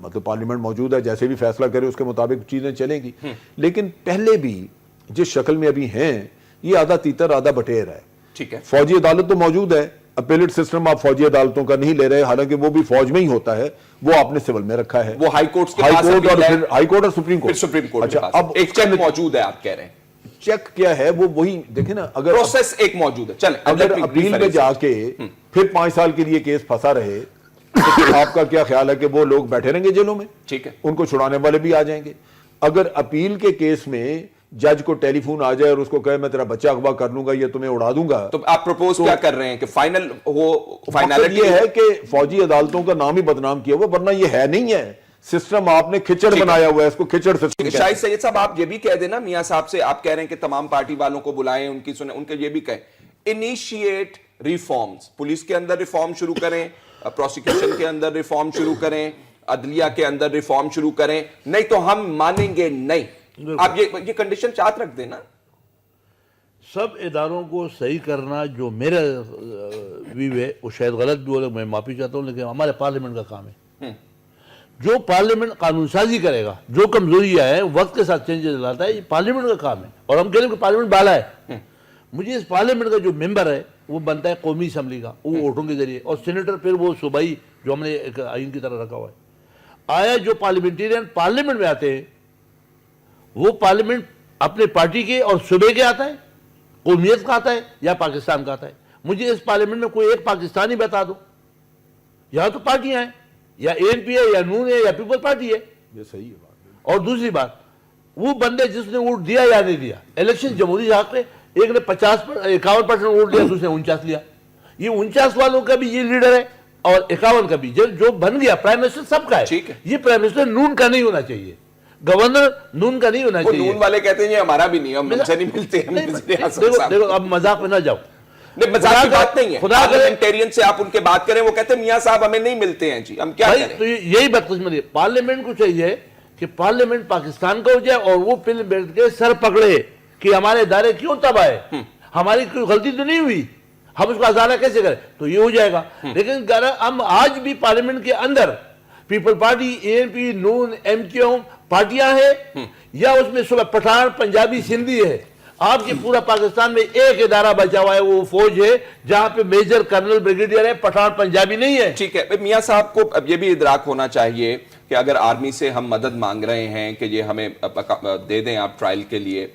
مطلب پارلیمنٹ موجود ہے, جیسے بھی فیصلہ کرے اس کے مطابق چیزیں چلیں گی, لیکن پہلے بھی جس شکل میں ابھی ہیں یہ آدھا تیتر آدھا بٹیر ہے. ٹھیک ہے, فوجی عدالت تو موجود ہے, اپیلیٹ سسٹم آپ فوجی عدالتوں کا نہیں لے رہے, حالانکہ وہ بھی فوج میں ہی ہوتا ہے, وہ آپ نے سول میں رکھا ہے, وہ ہائی کورٹ اور سپریم کورٹ. اچھا, اب ایک چیک موجود ہے, آپ کہہ رہے ہیں چیک کیا ہے, وہ وہی دیکھیں نا, اگر پروسیس ایک موجود ہے, چلیں اگر اپیل میں جا کے پھر 5 سال کے لیے کیس پھنسا رہے, تو آپ کا کیا خیال ہے کہ وہ لوگ بیٹھے رہیں گے جیلوں میں؟ ٹھیک ہے, ان کو چھڑانے والے بھی آ جائیں گے. اگر اپیل کے کیس میں جج کو ٹیلی فون آ جائے اور اس کو کہے میں تیرا بچہ اغوا کر لوں گا, یہ تمہیں اڑا دوں گا, تو آپ پروپوز کیا کر رہے ہیں کہ فائنل ہو؟ فائنل یہ ہے کہ فوجی عدالتوں کا نام ہی بدنام کیا ہوا, ورنہ یہ ہے نہیں ہے سسٹم, آپ نے کھچڑ بنایا ہوا ہے, اس کو کھچڑ سسٹم. شاہد سید صاحب آپ یہ بھی کہہ دینا میاں صاحب سے, آپ کہہ رہے ہیں کہ تمام پارٹی والوں کو بلائیں, ان کی سنیں, ان کے یہ بھی کہیں انیشیٹ ریفارمز, پولیس کے اندر ریفارم شروع کریں, پروسیکیوشن کے اندر ریفارم شروع کریں, عدلیہ کے اندر ریفارم شروع کریں, نہیں تو ہم مانیں گے نہیں. آپ یہ کنڈیشن چاہت رکھ دینا. سب اداروں کو صحیح کرنا جو میرا ویو ہے وہ شاید غلط بھی ہو, میں معافی چاہتا ہوں, لیکن ہمارے پارلیمنٹ کا کام ہے. جو پارلیمنٹ قانون سازی کرے گا, جو کمزوریاں ہیں وقت کے ساتھ چینجز لاتا ہے, یہ پارلیمنٹ کا کام ہے, اور ہم کہہ رہے ہیں کہ پارلیمنٹ بالا ہے. مجھے اس پارلیمنٹ کا جو ممبر ہے وہ بنتا ہے قومی اسمبلی کا, وہ ووٹوں کے ذریعے, اور سینیٹر پھر وہ صوبائی جو ہم نے ایک آئین کی طرح رکھا ہوا ہے. آیا جو پارلیمنٹیرین پارلیمنٹ میں آتے ہیں وہ پارلیمنٹ اپنے پارٹی کے اور صوبے کے آتا ہے, قومیت کا آتا ہے, یا پاکستان کا آتا ہے؟ مجھے اس پارلیمنٹ میں کوئی ایک پاکستانی بتا دو. یہاں تو پارٹیاں ہیں, یا اے این پی ہے, یا نون ہے, یا پیپل پارٹی ہے. یہ صحیح ہے. اور دوسری بات, وہ بندے جس نے ووٹ دیا یا نہیں دیا, الیکشن جمہوری حق میں ایک نے 51% ووٹ لیا, دوسرے 49 لیا. یہ 49 والوں کا بھی یہ لیڈر ہے اور 51 کا بھی, جو بن گیا پرائم منسٹر سب کا ہے. یہ پرائم منسٹر نون کا نہیں ہونا چاہیے, گورنر نون کا نہیں ہونا چاہیے. نون والے کہتے ہیں یہ ہمارا بھی نہیں, ہم ان سے نہیں ملتے. دیکھو اب مذاق میں نہ جاؤ, مذاق کی بات نہیں ہے. پارلیمنٹیرین سے آپ ان کے بات کریں, وہ کہتے ہیں میاں صاحب ہمیں نہیں ملتے ہیں جی, ہم کیا کریں. تو یہی بدقسمتی ہے. پارلیمنٹ کو چاہیے کہ پارلیمنٹ پاکستان کا ہو جائے اور وہ پھر بیٹھ کے سر پکڑے کہ ہمارے ادارے کیوں تباہ ہے, ہماری کوئی غلطی تو نہیں ہوئی, ہم اس کو ازالہ کیسے کریں, تو یہ ہو جائے گا. لیکن ہم آج بھی پارلیمنٹ کے اندر پیپل پارٹی, اے این پی, نون, ایم کیو ایم پارٹیاں ہیں, یا اس میں صبح پٹھان, پنجابی, سندھی ہے. آپ کے پورا پاکستان میں ایک ادارہ بچا ہوا ہے, وہ فوج ہے جہاں پہ میجر, کرنل, بریگیڈیئر ہے, پٹھان, پنجابی نہیں ہے. ٹھیک ہے, میاں صاحب کو اب یہ بھی ادراک ہونا چاہیے کہ اگر آرمی سے ہم مدد مانگ رہے ہیں کہ یہ ہمیں دے دیں آپ ٹرائل کے لیے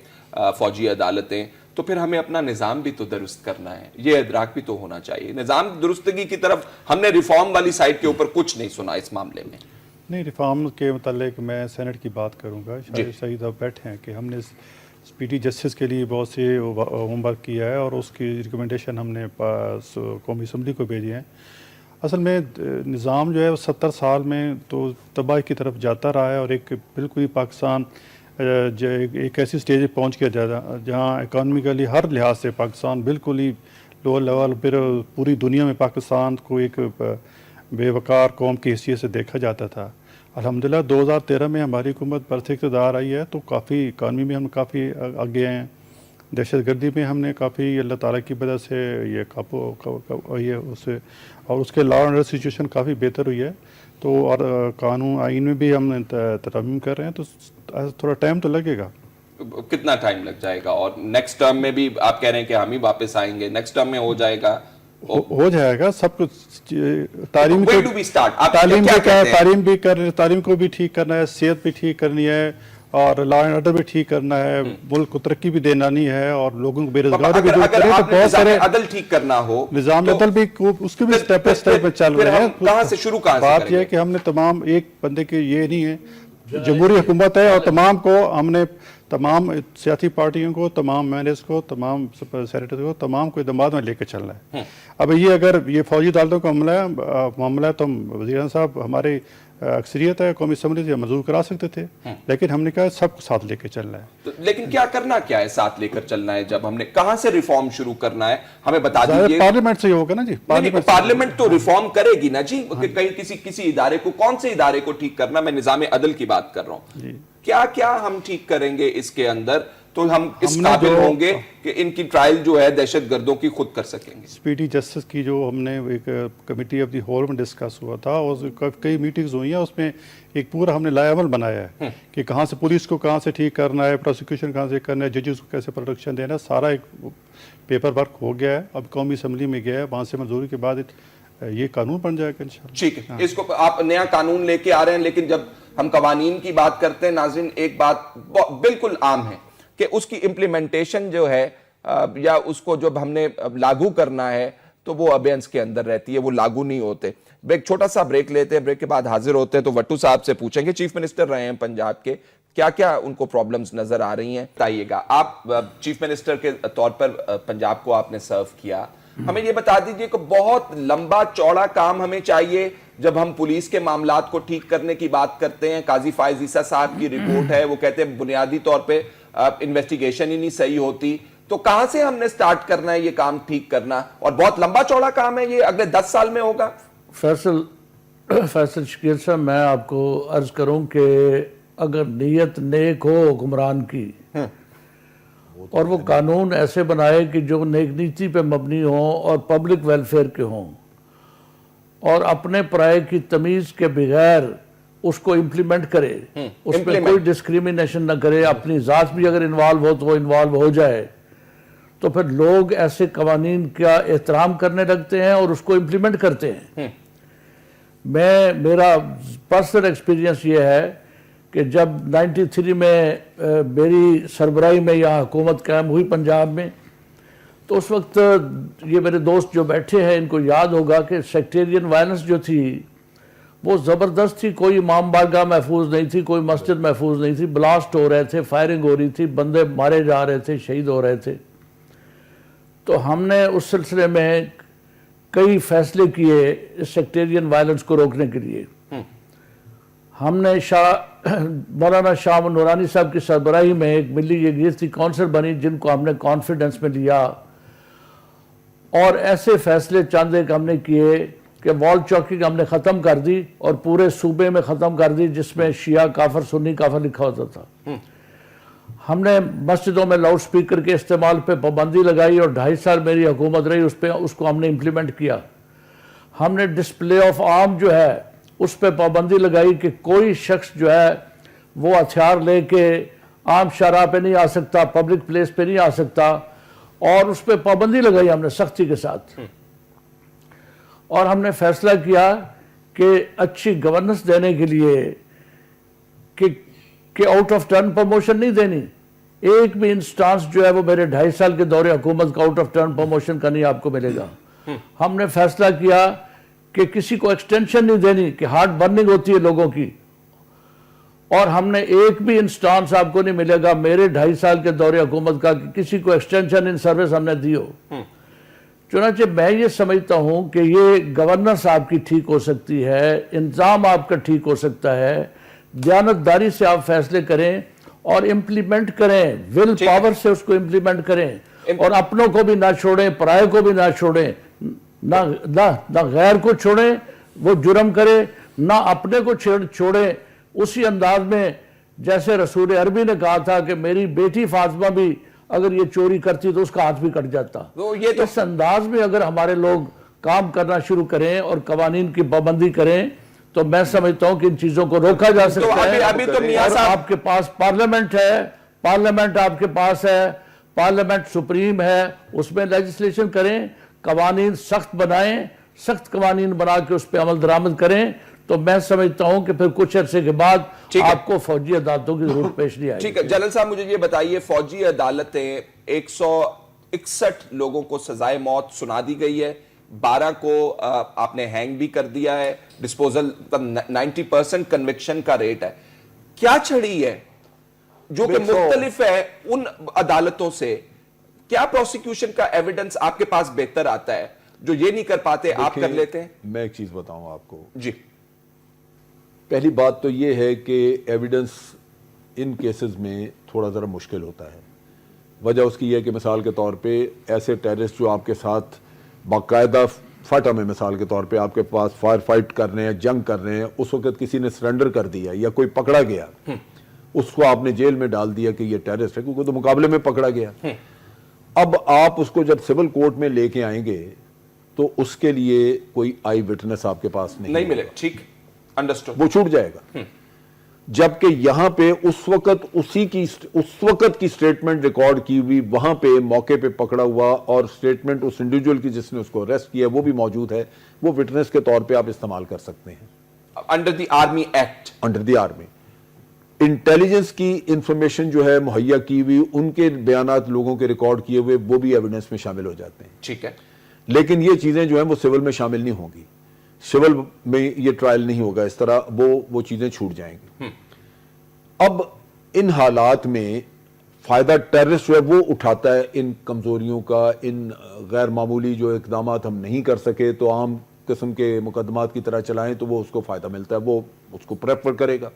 فوجی عدالتیں, تو پھر ہمیں اپنا نظام بھی تو درست کرنا ہے. یہ ادراک بھی تو ہونا چاہیے. نظام درستگی کی طرف ہم نے ریفارم والی سائٹ کے اوپر کچھ نہیں سنا اس معاملے میں. نہیں, ریفارم کے متعلق میں سینٹ کی بات کروں گا. شاہد سعید اب بیٹھے ہیں کہ ہم نے اسپیڈی جسٹس کے لیے بہت سے ہوم ورک کیا ہے اور اس کی ریکمنڈیشن ہم نے قومی اسمبلی کو بھیجی ہیں. اصل میں نظام جو ہے 70 سال میں تو تباہی کی طرف جاتا رہا ہے, اور ایک بالکل ہی پاکستان ایک ایسی سٹیج پہ پہنچ گیا جہاں اکانومیکلی ہر لحاظ سے پاکستان بالکل ہی لوور لیول, پھر پوری دنیا میں پاکستان کو ایک بے وقار قوم کی حیثیت سے دیکھا جاتا تھا. الحمدللہ 2013 میں ہماری حکومت برسر اقتدار آئی ہے تو کافی اکانومی میں ہم کافی آگے ہیں, دہشت گردی میں ہم نے کافی اللہ تعالیٰ کی وجہ سے یہ قابو ہوئی ہے اسے, اور اس کے لا اینڈ آرڈر سچویشن کافی بہتر ہوئی ہے. تو اور قانون آئین میں بھی ہم ترمیم کر رہے ہیں, تو تھوڑا ٹائم تو لگے گا. کتنا ٹائم لگ جائے گا؟ اور نیکسٹ ٹرم میں بھی آپ کہہ رہے ہیں کہ ہم ہی واپس آئیں گے, نیکسٹ ٹرم میں ہو جائے گا؟ ہو جائے گا سب کچھ. تعلیم کو بھی ٹھیک کرنا ہے, صحت بھی ٹھیک کرنی ہے, اور لا اینڈ آرڈر بھی ٹھیک کرنا ہے, ملک کو ترقی بھی دینا نہیں ہے, اور لوگوں کو بے روزگاری بھی دور کریں. تو بہت سارے عدل ٹھیک کرنا ہو, نظام عدل بھی اس کے بھی سٹیپ پہ سٹیپ پہ چل رہے ہیں. کہاں سے شروع, کہاں سے بات یہ ہے کہ ہم نے تمام, ایک بندے کے یہ نہیں ہے, جمہوری حکومت ہے, اور تمام کو ہم نے تمام سیاسی پارٹیوں کو, تمام مینیجرز کو, تمام سینیٹرز کو, تمام کو اعتماد میں لے کے چلنا ہے. اب یہ اگر یہ فوجی عدالتوں کا معاملہ ہے تو وزیر اعظم صاحب ہماری اکثریت ہے قومی اسمبلی سے منظور کرا سکتے تھے, لیکن ہم نے کہا سب کو ساتھ لے کے چلنا ہے. لیکن کیا کرنا کیا ہے, ساتھ لے کر چلنا ہے؟ جب ہم نے کہاں سے ریفارم شروع کرنا ہے ہمیں بتا دیجیے. پارلیمنٹ سے ہی ہوگا نا جی. پارلیمنٹ تو ریفارم کرے گی نا جی, کہیں کسی ادارے کو, کون سے ادارے کو ٹھیک کرنا؟ میں نظام عدل کی بات کر رہا ہوں. کیا کیا ہم ٹھیک کریں گے اس کے اندر تو ہم اس قابل ہوں گے کہ ان کی ٹرائل جو ہے دہشت گردوں کی خود کر سکیں گے؟ اسپیڈی جسٹس کی جو ہم نے ایک کمیٹی آف دی ہول میں ڈسکس ہوا تھا, اور کئی میٹنگز ہوئی ہیں, اس میں ایک پورا ہم نے لائے عمل بنایا ہے کہ کہاں سے پولیس کو کہاں سے ٹھیک کرنا ہے, پروسیکیوشن کہاں سے کرنا ہے, ججز کو کیسے پروٹیکشن دینا ہے, سارا ایک پیپر ورک ہو گیا ہے. اب قومی اسمبلی میں گیا ہے, وہاں سے منظوری کے بعد یہ قانون بن جائے گا انشاءاللہ. ٹھیک ہے, اس کو آپ نیا قانون لے کے آ رہے ہیں, لیکن جب ہم قوانین کی بات کرتے ہیں ناظرین, ایک بات بالکل عام ہے کہ اس کی امپلیمنٹیشن جو ہے یا اس کو جب ہم نے لاگو کرنا ہے تو وہ ابینس کے اندر رہتی ہے, وہ لاگو نہیں ہوتے. ایک چھوٹا سا بریک لیتے ہیں, بریک کے بعد حاضر ہوتے ہیں تو وٹو صاحب سے پوچھیں گے, چیف منسٹر رہے ہیں پنجاب کے, کیا کیا ان کو پرابلمز نظر آ رہی ہیں, بتائیے گا. آپ چیف منسٹر کے طور پر پنجاب کو آپ نے سرو کیا, ہمیں یہ بتا دیجئے کہ بہت لمبا چوڑا کام ہمیں چاہیے جب ہم پولیس کے معاملات کو ٹھیک کرنے کی بات کرتے ہیں. قاضی فائز عیسیٰ صاحب کی رپورٹ ہے, وہ کہتے ہیں بنیادی طور پہ انویسٹیگیشن ہی نہیں صحیح ہوتی. تو کہاں سے ہم نے سٹارٹ کرنا ہے یہ کام ٹھیک کرنا, اور بہت لمبا چوڑا کام ہے یہ, اگلے 10 سال میں ہوگا. فیصل شکیل صاحب, میں آپ کو عرض کروں کہ اگر نیت نیک ہو حکمران کی اور وہ قانون ایسے بنائے کہ جو نیک نیتی پہ مبنی ہوں اور پبلک ویلفیئر کے ہوں, اور اپنے پرائے کی تمیز کے بغیر اس کو امپلیمنٹ کرے, اس میں کوئی ڈسکریمنیشن نہ کرے, اپنی ذات بھی اگر انوالو ہو تو وہ انوالو ہو جائے, تو پھر لوگ ایسے قوانین کا احترام کرنے لگتے ہیں اور اس کو امپلیمنٹ کرتے ہیں. میرا پرسنل ایکسپیرینس یہ ہے کہ جب 93 میں میری سربراہی میں یہاں حکومت قائم ہوئی پنجاب میں، تو اس وقت یہ میرے دوست جو بیٹھے ہیں ان کو یاد ہوگا کہ سیکٹیرین وائلنس جو تھی وہ زبردست تھی. کوئی امام بارگاہ محفوظ نہیں تھی، کوئی مسجد محفوظ نہیں تھی، بلاسٹ ہو رہے تھے، فائرنگ ہو رہی تھی، بندے مارے جا رہے تھے، شہید ہو رہے تھے. تو ہم نے اس سلسلے میں کئی فیصلے کیے اس سیکٹیرین وائلنس کو روکنے کے لیے. ہم نے مولانا شاہ نورانی صاحب کی سربراہی میں ایک ملی یکجہتی کونسل بنی جن کو ہم نے کانفیڈنس میں لیا، اور ایسے فیصلے چند ایک ہم نے کیے کہ وال چوکنگ ہم نے ختم کر دی اور پورے صوبے میں ختم کر دی، جس میں شیعہ کافر سنی کافر لکھا ہوتا تھا. ہم نے مسجدوں میں لاؤڈ سپیکر کے استعمال پہ پابندی لگائی اور 2.5 سال میری حکومت رہی اس کو ہم نے امپلیمنٹ کیا. ہم نے ڈسپلے آف آرم جو ہے اس پہ پابندی لگائی کہ کوئی شخص جو ہے وہ ہتھیار لے کے عام شارع پہ نہیں آ سکتا، پبلک پلیس پہ نہیں آ سکتا، اور اس پہ پابندی لگائی ہم نے سختی کے ساتھ. اور ہم نے فیصلہ کیا کہ اچھی گورننس دینے کے لیے کہ آؤٹ آف ٹرن پروموشن نہیں دینی. ایک بھی انسٹانس جو ہے وہ میرے 2.5 سال کے دور حکومت کا آؤٹ آف ٹرن پروموشن کا نہیں آپ کو ملے گا. ہم نے فیصلہ کیا کہ کسی کو ایکسٹینشن نہیں دینی، کہ ہارٹ برننگ ہوتی ہے لوگوں کی، اور ہم نے ایک بھی انسٹانس آپ کو نہیں ملے گا میرے 2.5 سال کے دور حکومت کا کہ کسی کو ایکسٹینشن ان سروس ہم نے دی ہو. چنانچہ میں یہ سمجھتا ہوں کہ یہ گورننس آپ کی ٹھیک ہو سکتی ہے، انتظام آپ کا ٹھیک ہو سکتا ہے، دیانتداری سے آپ فیصلے کریں اور امپلیمنٹ کریں، ول پاور سے اس کو امپلیمنٹ کریں، اور اپنوں کو بھی نہ چھوڑیں، پرائے کو بھی نہ چھوڑیں، نہ غیر کو چھوڑیں وہ جرم کرے، نہ اپنے کو چھوڑیں اسی انداز میں جیسے رسول عربی نے کہا تھا کہ میری بیٹی فاطمہ بھی اگر یہ چوری کرتی تو اس کا ہاتھ بھی کٹ جاتا. اس انداز میں اگر ہمارے لوگ کام کرنا شروع کریں اور قوانین کی پابندی کریں تو میں سمجھتا ہوں کہ ان چیزوں کو روکا جا سکتا ہے. اور آپ کے پاس پارلیمنٹ ہے، پارلیمنٹ آپ کے پاس ہے، پارلیمنٹ سپریم ہے، اس میں لیجسلیشن کریں، قوانین سخت بنائیں، سخت قوانین بنا کے اس پہ عمل درآمد کریں، تو میں سمجھتا ہوں کہ پھر کچھ عرصے کے بعد آپ کو فوجی عدالتوں کی ضرورت پیش نہیں آئے. ٹھیک ہے جنرل صاحب، مجھے یہ بتائیے، فوجی عدالتیں 161 لوگوں کو سزائے موت سنا دی گئی ہے، 12 کو آپ نے ہینگ بھی کر دیا ہے، ڈسپوزل 90% کنوکشن کا ریٹ ہے. کیا چھڑی ہے جو کہ مختلف ہے ان عدالتوں سے؟ کیا پروسیکیوشن کا ایویڈنس آپ کے پاس بہتر آتا ہے جو یہ نہیں کر پاتے آپ کر لیتے ہیں؟ میں ایک چیز بتاؤں آپ کو. جی، پہلی بات تو یہ ہے کہ ایویڈنس ان کیسز میں تھوڑا ذرا مشکل ہوتا ہے. وجہ اس کی یہ ہے کہ مثال کے طور پہ ایسے ٹیررسٹ جو آپ کے ساتھ باقاعدہ فاٹا میں مثال کے طور پہ آپ کے پاس فائر فائٹ کر رہے ہیں، جنگ کر رہے ہیں، اس وقت کسی نے سرنڈر کر دیا یا کوئی پکڑا گیا، اس کو آپ نے جیل میں ڈال دیا کہ یہ ٹیررسٹ ہے کیونکہ تو مقابلے میں پکڑا گیا. اب آپ اس کو جب سول کورٹ میں لے کے آئیں گے تو اس کے لیے کوئی آئی وٹنس آپ کے پاس نہیں ملے. ٹھیک، انڈرسٹوڈ. وہ چھوٹ جائے گا. جبکہ یہاں پہ اس وقت کی سٹیٹمنٹ ریکارڈ کی ہوئی، وہاں پہ موقع پہ پکڑا ہوا اور سٹیٹمنٹ اس انڈیویجول کی جس نے اس کو اریسٹ کیا وہ بھی موجود ہے، وہ وٹنس کے طور پہ آپ استعمال کر سکتے ہیں under the army act. Under the army. Intelligence کی انفارمیشن جو ہے مہیا کی ہوئی، ان کے بیانات لوگوں کے ریکارڈ کیے ہوئے، وہ بھی ایویڈنس میں شامل ہو جاتے ہیں. ٹھیک ہے، لیکن یہ چیزیں جو ہیں وہ سول میں شامل نہیں ہوں گی. سول میں یہ ٹرائل نہیں ہوگا اس طرح، وہ چیزیں چھوٹ جائیں گی. اب ان حالات میں فائدہ ٹیررسٹ جو ہے وہ اٹھاتا ہے ان کمزوریوں کا، ان غیر معمولی جو اقدامات ہم نہیں کر سکے تو عام قسم کے مقدمات کی طرح چلائیں تو وہ اس کو فائدہ ملتا ہے، وہ اس کو پریفر کرے گا.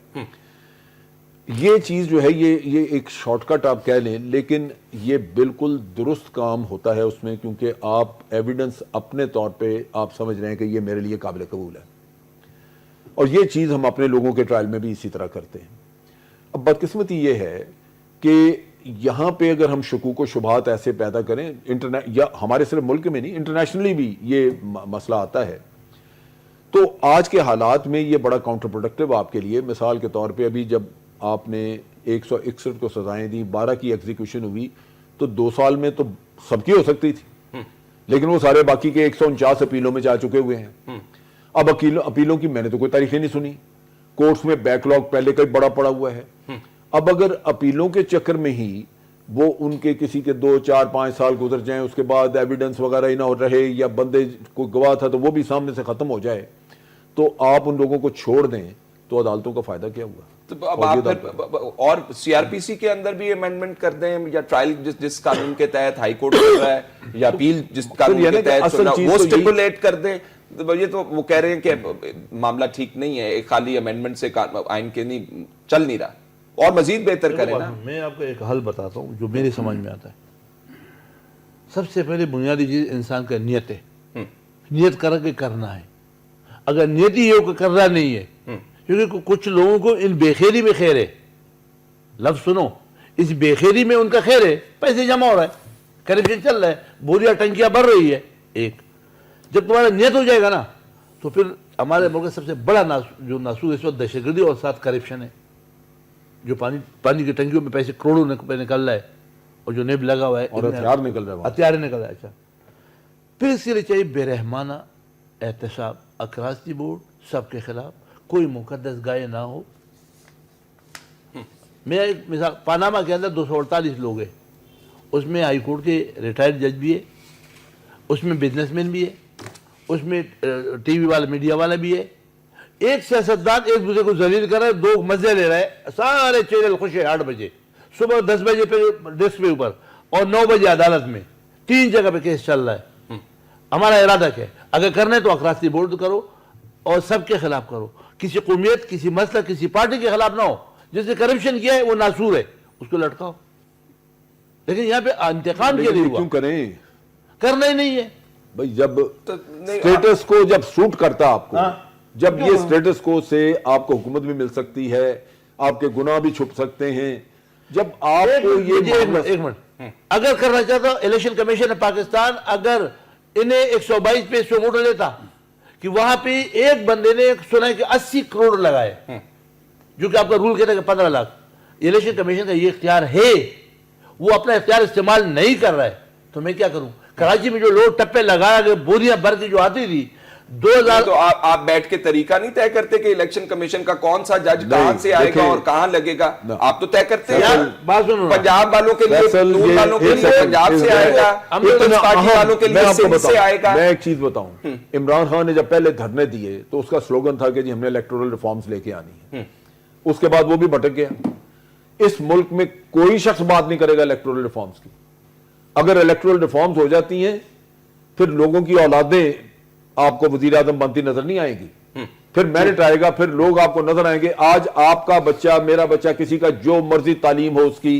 یہ چیز جو ہے یہ ایک شارٹ کٹ آپ کہہ لیں، لیکن یہ بالکل درست کام ہوتا ہے اس میں، کیونکہ آپ ایویڈنس اپنے طور پہ آپ سمجھ رہے ہیں کہ یہ میرے لیے قابل قبول ہے. اور یہ چیز ہم اپنے لوگوں کے ٹرائل میں بھی اسی طرح کرتے ہیں. اب بدقسمتی یہ ہے کہ یہاں پہ اگر ہم شکوک و شبہات ایسے پیدا کریں، یا ہمارے صرف ملک میں نہیں انٹرنیشنلی بھی یہ مسئلہ آتا ہے، تو آج کے حالات میں یہ بڑا کاؤنٹر پروڈکٹیو آپ کے لیے. مثال کے طور پہ ابھی جب آپ نے 161 کو سزائیں دی، 12 کی ایگزیکیوشن ہوئی، تو 2 سال میں تو سب کی ہو سکتی تھی، لیکن وہ سارے باقی کے 149 اپیلوں میں جا چکے ہوئے ہیں. اب اپیلوں کی میں نے تو کوئی تاریخیں نہیں سنی. कोर्ट्स में बैकलॉग पहले का ही बड़ा पड़ा हुआ है। अब अगर अपीलों के चक्कर में ही वो उनके किसी के 2, 4, 5 साल गुजर जाएं, उसके बाद एविडेंस वगैरह ही ना हो रहे, या बंदे को गवाह था तो वो भी सामने से खत्म हो जाए, तो आप उन लोगों को छोड़ दें तो अदालतों का फायदा क्या हुआ? तो अब आप फिर और सीआरपीसी के अंदर भी अमेंडमेंट कर दें, या ट्रायल जिस कानून के तहत हाई कोर्ट कर रहा है, या अपील जिस कानून के तहत चल रहा है वो स्टिपुलेट कर दें। तो ये तो वो कह रहे हैं कि मामला ठीक नहीं है, एक खाली अमेंडमेंट से आइन के नहीं चल नहीं रहा, और मजीद बेहतर करें ना। मैं आपको एक हल बताता हूँ जो मेरे समझ में आता है। सबसे पहले बुनियादी चीज इंसान का नियत है, नियत करके करना है। अगर नियत ही योग करना नहीं है, क्योंकि कुछ लोगों को इन बेखैरी में खैर है, लफ्ज सुनो, इस बेखैरी में उनका खैर है, पैसे जमा हो रहा है, करप्शन चल रहा है, बोरिया टंकियां बढ़ रही है। एक जब तुम्हारा नियत हो जाएगा ना, तो फिर हमारे मुल्क का सबसे बड़ा जो नासूर इस वक्त दहशतगर्दी और साथ करप्शन है। जो पानी की टंकियों में पैसे करोड़ों निकल रहा है, और जो नेब लगा हुआ है, और हथियार निकल रहा है, हथियार निकल रहा है। अच्छा, फिर इसके लिए चाहिए बेरहमाना एहतसाब अक्रॉस दी बोर्ड, सबके खिलाफ, कोई मुकद्दस गाय ना हो। मैं एक मिसाल, पानामा के अंदर 248 लोग हैं, उसमें हाई कोर्ट के रिटायर्ड जज भी है, उसमें बिजनेसमैन भी है, उसमें टीवी वाला मीडिया वाला भी है। एक सियासतदान एक दूसरे को जलील कर रहा है, 2 मजे ले रहा है, सारे चैनल खुश है। 8 बजे सुबह, 10 बजे पे डेस्क पे ऊपर, और 9 बजे अदालत में, 3 जगह पे केस चल रहा है। हमारा इरादा क्या है? अगर करने तो अखरास्ती बोर्ड करो और सबके खिलाफ करो, किसी कौमियत, किसी मसलक, किसी पार्टी के खिलाफ ना हो। जिसने करप्शन किया है वो नासूर है, उसको लटकाओ। लेकिन यहाँ पे इंतकाम के लिए हुआ, क्यों करें? करना ही नहीं है भाई। जब स्टेटस को जब सूट करता आपको, जब ये स्टेटस को से आपको हुकूमत भी मिल सकती है, आपके गुनाह भी छुप सकते हैं, जब आपको एक मिनट अगर करना चाहता इलेक्शन कमीशन ऑफ पाकिस्तान, अगर इन्हें 122 पे 100 वोट लेता कि वहां पे एक बंदे ने सुना है कि 80 करोड़ लगाए, जो कि आपका रूल कहता है कि 15 लाख, इलेक्शन कमीशन का ये इख्तियार है, वो अपना इख्तियार इस्तेमाल नहीं कर रहा है, तो मैं क्या करूं? कराची में जो लोग टप्पे लगा के बोरियां भर की जो आती थी 2000, तो आप बैठ के तरीका नहीं तय करते कि इलेक्शन कमीशन का कौन सा जज कहां से आएगा और कहां लगेगा? आप तो तय करते हैं यार, बात सुनो ना। पंजाब वालों के लिए, नून वालों के लिए पंजाब से आएगा, पीपल्स पार्टी वालों के लिए सिंध से आएगा। मैं एक चीज बताऊं, इमरान खान ने जब पहले धरने दिए तो उसका स्लोगन था कि जी हमने इलेक्टोरल रिफॉर्म्स लेके आनी है। उसके बाद वो भी भटक गया। इस मुल्क में कोई शख्स बात नहीं करेगा इलेक्टोरल रिफॉर्म्स की। अगर इलेक्टोरल रिफॉर्म्स हो जाती हैं, फिर लोगों की औलादें आपको वजीर आजम बनती नजर नहीं आएगी, फिर मेरिट आएगा, फिर लोग आपको नजर आएंगे। आज आपका बच्चा, मेरा बच्चा, किसी का जो मर्जी तालीम हो, उसकी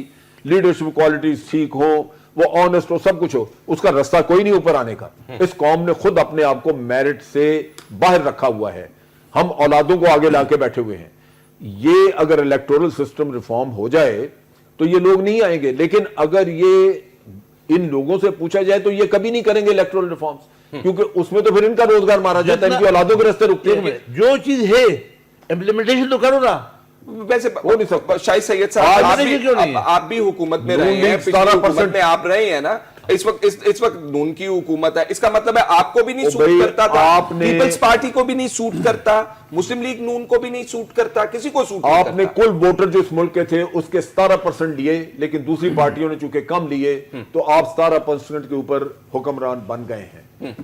लीडरशिप क्वालिटीज ठीक हो, वो ऑनेस्ट हो, सब कुछ हो, उसका रास्ता कोई नहीं ऊपर आने का। इस कौम ने खुद अपने आप को मेरिट से बाहर रखा हुआ है। हम औलादों को आगे लाके बैठे हुए हैं। ये अगर इलेक्टोरल सिस्टम रिफॉर्म हो जाए तो ये लोग नहीं आएंगे, लेकिन अगर ये इन लोगों से पूछा जाए तो ये कभी नहीं करेंगे इलेक्टोरल रिफॉर्म्स, क्योंकि उसमें तो फिर इनका रोजगार मारा जाता है, इनकी औलादों के रास्ते रुकते हैं। जो चीज है इम्प्लीमेंटेशन तो करो ना। वैसे हो नहीं सकता। शाहिद सैयद साहब, आप भी हुकूमत में रहे हैं, पिछली हुकूमत में आप रहे हैं ना, इस वक्त नून की हुकूमत है, इसका मतलब है आपको भी नहीं सूट करता था, पीपल्स पार्टी को भी नहीं सूट करता, मुस्लिम लीग नून को भी नहीं सूट करता, किसी को सूट नहीं करता। आपने कुल वोटर जो इस मुल्क के थे उसके 17% लिए, लेकिन दूसरी पार्टियों ने चूंकि कम लिए, तो आप 17% के ऊपर हुक्मरान बन गए हैं।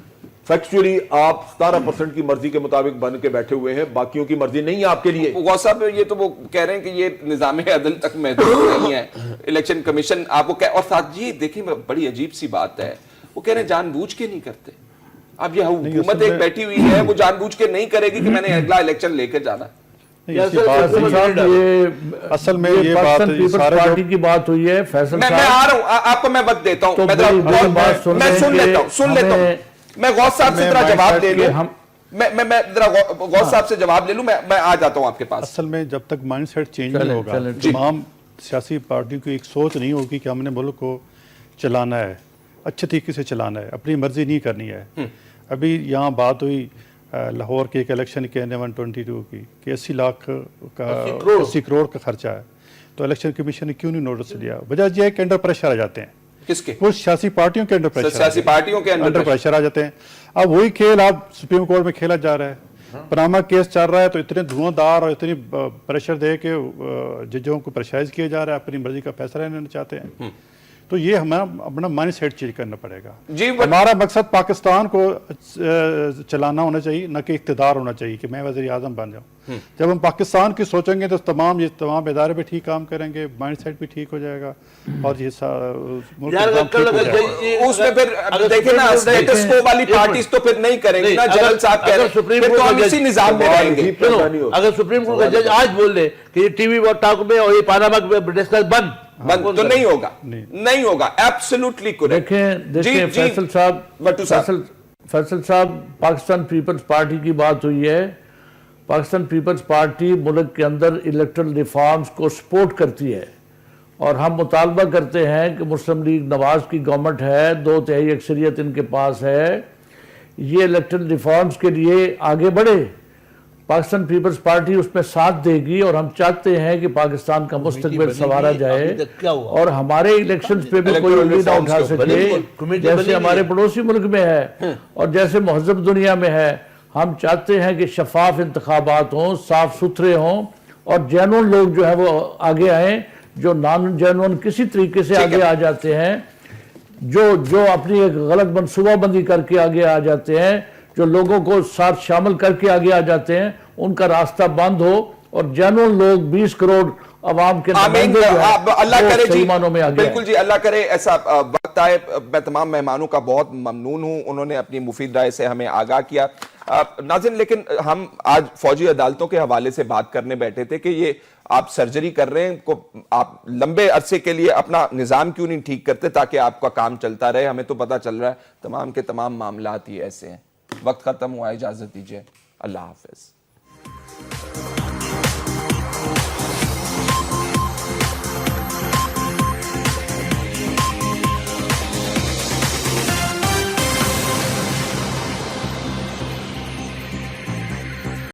फैक्चुअली आप 17% की मर्जी के मुताबिक बन के बैठे हुए हैं, बाकियों की मर्जी नहीं है आपके लिए। गौस साहब, ये तो वो कह रहे हैं कि ये निज़ाम अदल तक महदूद नहीं है, इलेक्शन कमीशन आपको कह, और साथ जी देखिए बड़ी अजीब सी बात है, वो कह रहे हैं जानबूझ के नहीं करते। अब ये हुकूमत एक बैठी हुई है, वो जानबूझ के नहीं करेगी कि मैंने अगला इलेक्शन लेकर जाना। असल में ये बात पार्टी की बात हुई है। फैसल मैं आ रहा हूँ, आपको मैं वक्त देता हूँ, मैं सुन लेता हूँ। मैं गौस साहब से जरा जवाब ले लूं, मैं जरा गौस साहब से जवाब ले लूं, मैं आ जाता हूं आपके पास। असल में जब तक माइंडसेट चेंज नहीं होगा, तमाम सियासी पार्टियों की एक सोच नहीं होगी कि हमने मुल्क को चलाना है, अच्छे तरीके से चलाना है, अपनी मर्जी नहीं करनी है। अभी यहाँ बात हुई लाहौर के एक इलेक्शन के 122 की कि 80 लाख का 80 करोड़ का खर्चा है, तो इलेक्शन कमीशन ने क्यों नहीं नोटिस लिया? वजह यह है कि अंडर प्रेशर आ जाते हैं। किसके? वो सियासी पार्टियों के अंडर प्रेशर, सियासी पार्टियों के अंडर प्रेशर आ जाते हैं। अब वही खेल आप सुप्रीम कोर्ट में खेला जा रहा है। पनामा केस चल रहा है तो इतने धुआंधार और इतनी प्रेशर दे के जजों को प्रेशराइज किया जा रहा है, अपनी मर्जी का फैसला लेना चाहते हैं। तो ये हमें अपना माइंड सेट चेंज करना पड़ेगा। जी, हमारा मकसद पाकिस्तान को चलाना होना चाहिए, न कि इक़्तिदार होना चाहिए कि मैं वज़ीर आज़म बन जाऊँ। जब हम पाकिस्तान की सोचेंगे तो तमाम इदारे भी ठीक काम करेंगे, माइंड सेट भी ठीक हो जाएगा और ये उसमें फिर देखिए ना, स्टेटस को वाली पार्टीज तो फिर नहीं करेंगे ना। जनरल साहब कह रहे हैं फिर तो हम इसी निजाम में रहेंगे। अगर सुप्रीम कोर्ट का जज आज बोल दे कि ये टीवी और टॉक में और ये पानामा डिस्कस बंद तो नहीं होगा, नहीं होगा। Absolutely correct. देखिए फैसल साहब, पाकिस्तान पीपल्स पार्टी की बात हुई है। पाकिस्तान पीपल्स पार्टी मुल्क के अंदर इलेक्टरल रिफॉर्म्स को सपोर्ट करती है और हम मुतालबा करते हैं कि मुस्लिम लीग नवाज की गवर्नमेंट है, 2/3 अक्सरियत इनके पास है, ये इलेक्टरल रिफॉर्म्स के लिए आगे बढ़े। पाकिस्तान पीपल्स पार्टी उसमें साथ देगी और हम चाहते हैं कि पाकिस्तान का मुस्तकबिल संवारा जाए और हमारे इलेक्शंस पे भी कोई उंगली ना उठा सके, जैसे हमारे पड़ोसी मुल्क में है और जैसे महज़ब दुनिया में है। हम चाहते हैं कि शफाफ इंतखाबात हों, साफ सुथरे हों और जेन्युइन लोग जो है वो आगे आए। जो नॉन जेन्युइन किसी तरीके से आगे आ जाते हैं, जो अपनी एक गलत मनसूबाबंदी करके आगे आ जाते हैं, जो लोगों को साथ शामिल करके आगे आ जाते हैं, उनका रास्ता बंद हो और जेन्युइन लोग 20 करोड़ अवाम के अल्लाह करे जी, में आगे बिल्कुल जी, अल्लाह करे ऐसा वक्त आए। मैं तमाम मेहमानों का बहुत ममनून हूं, उन्होंने अपनी मुफीद राय से हमें आगाह किया। नाज़रीन, लेकिन हम आज फौजी अदालतों के हवाले से बात करने बैठे थे कि ये आप सर्जरी कर रहे हैं, आप लंबे अरसे के लिए अपना निज़ाम क्यों नहीं ठीक करते ताकि आपका काम चलता रहे। हमें तो पता चल रहा है तमाम के तमाम मामलात ही ऐसे हैं। वक्त खत्म हुआ, इजाजत दीजिए, अल्लाह हाफिज।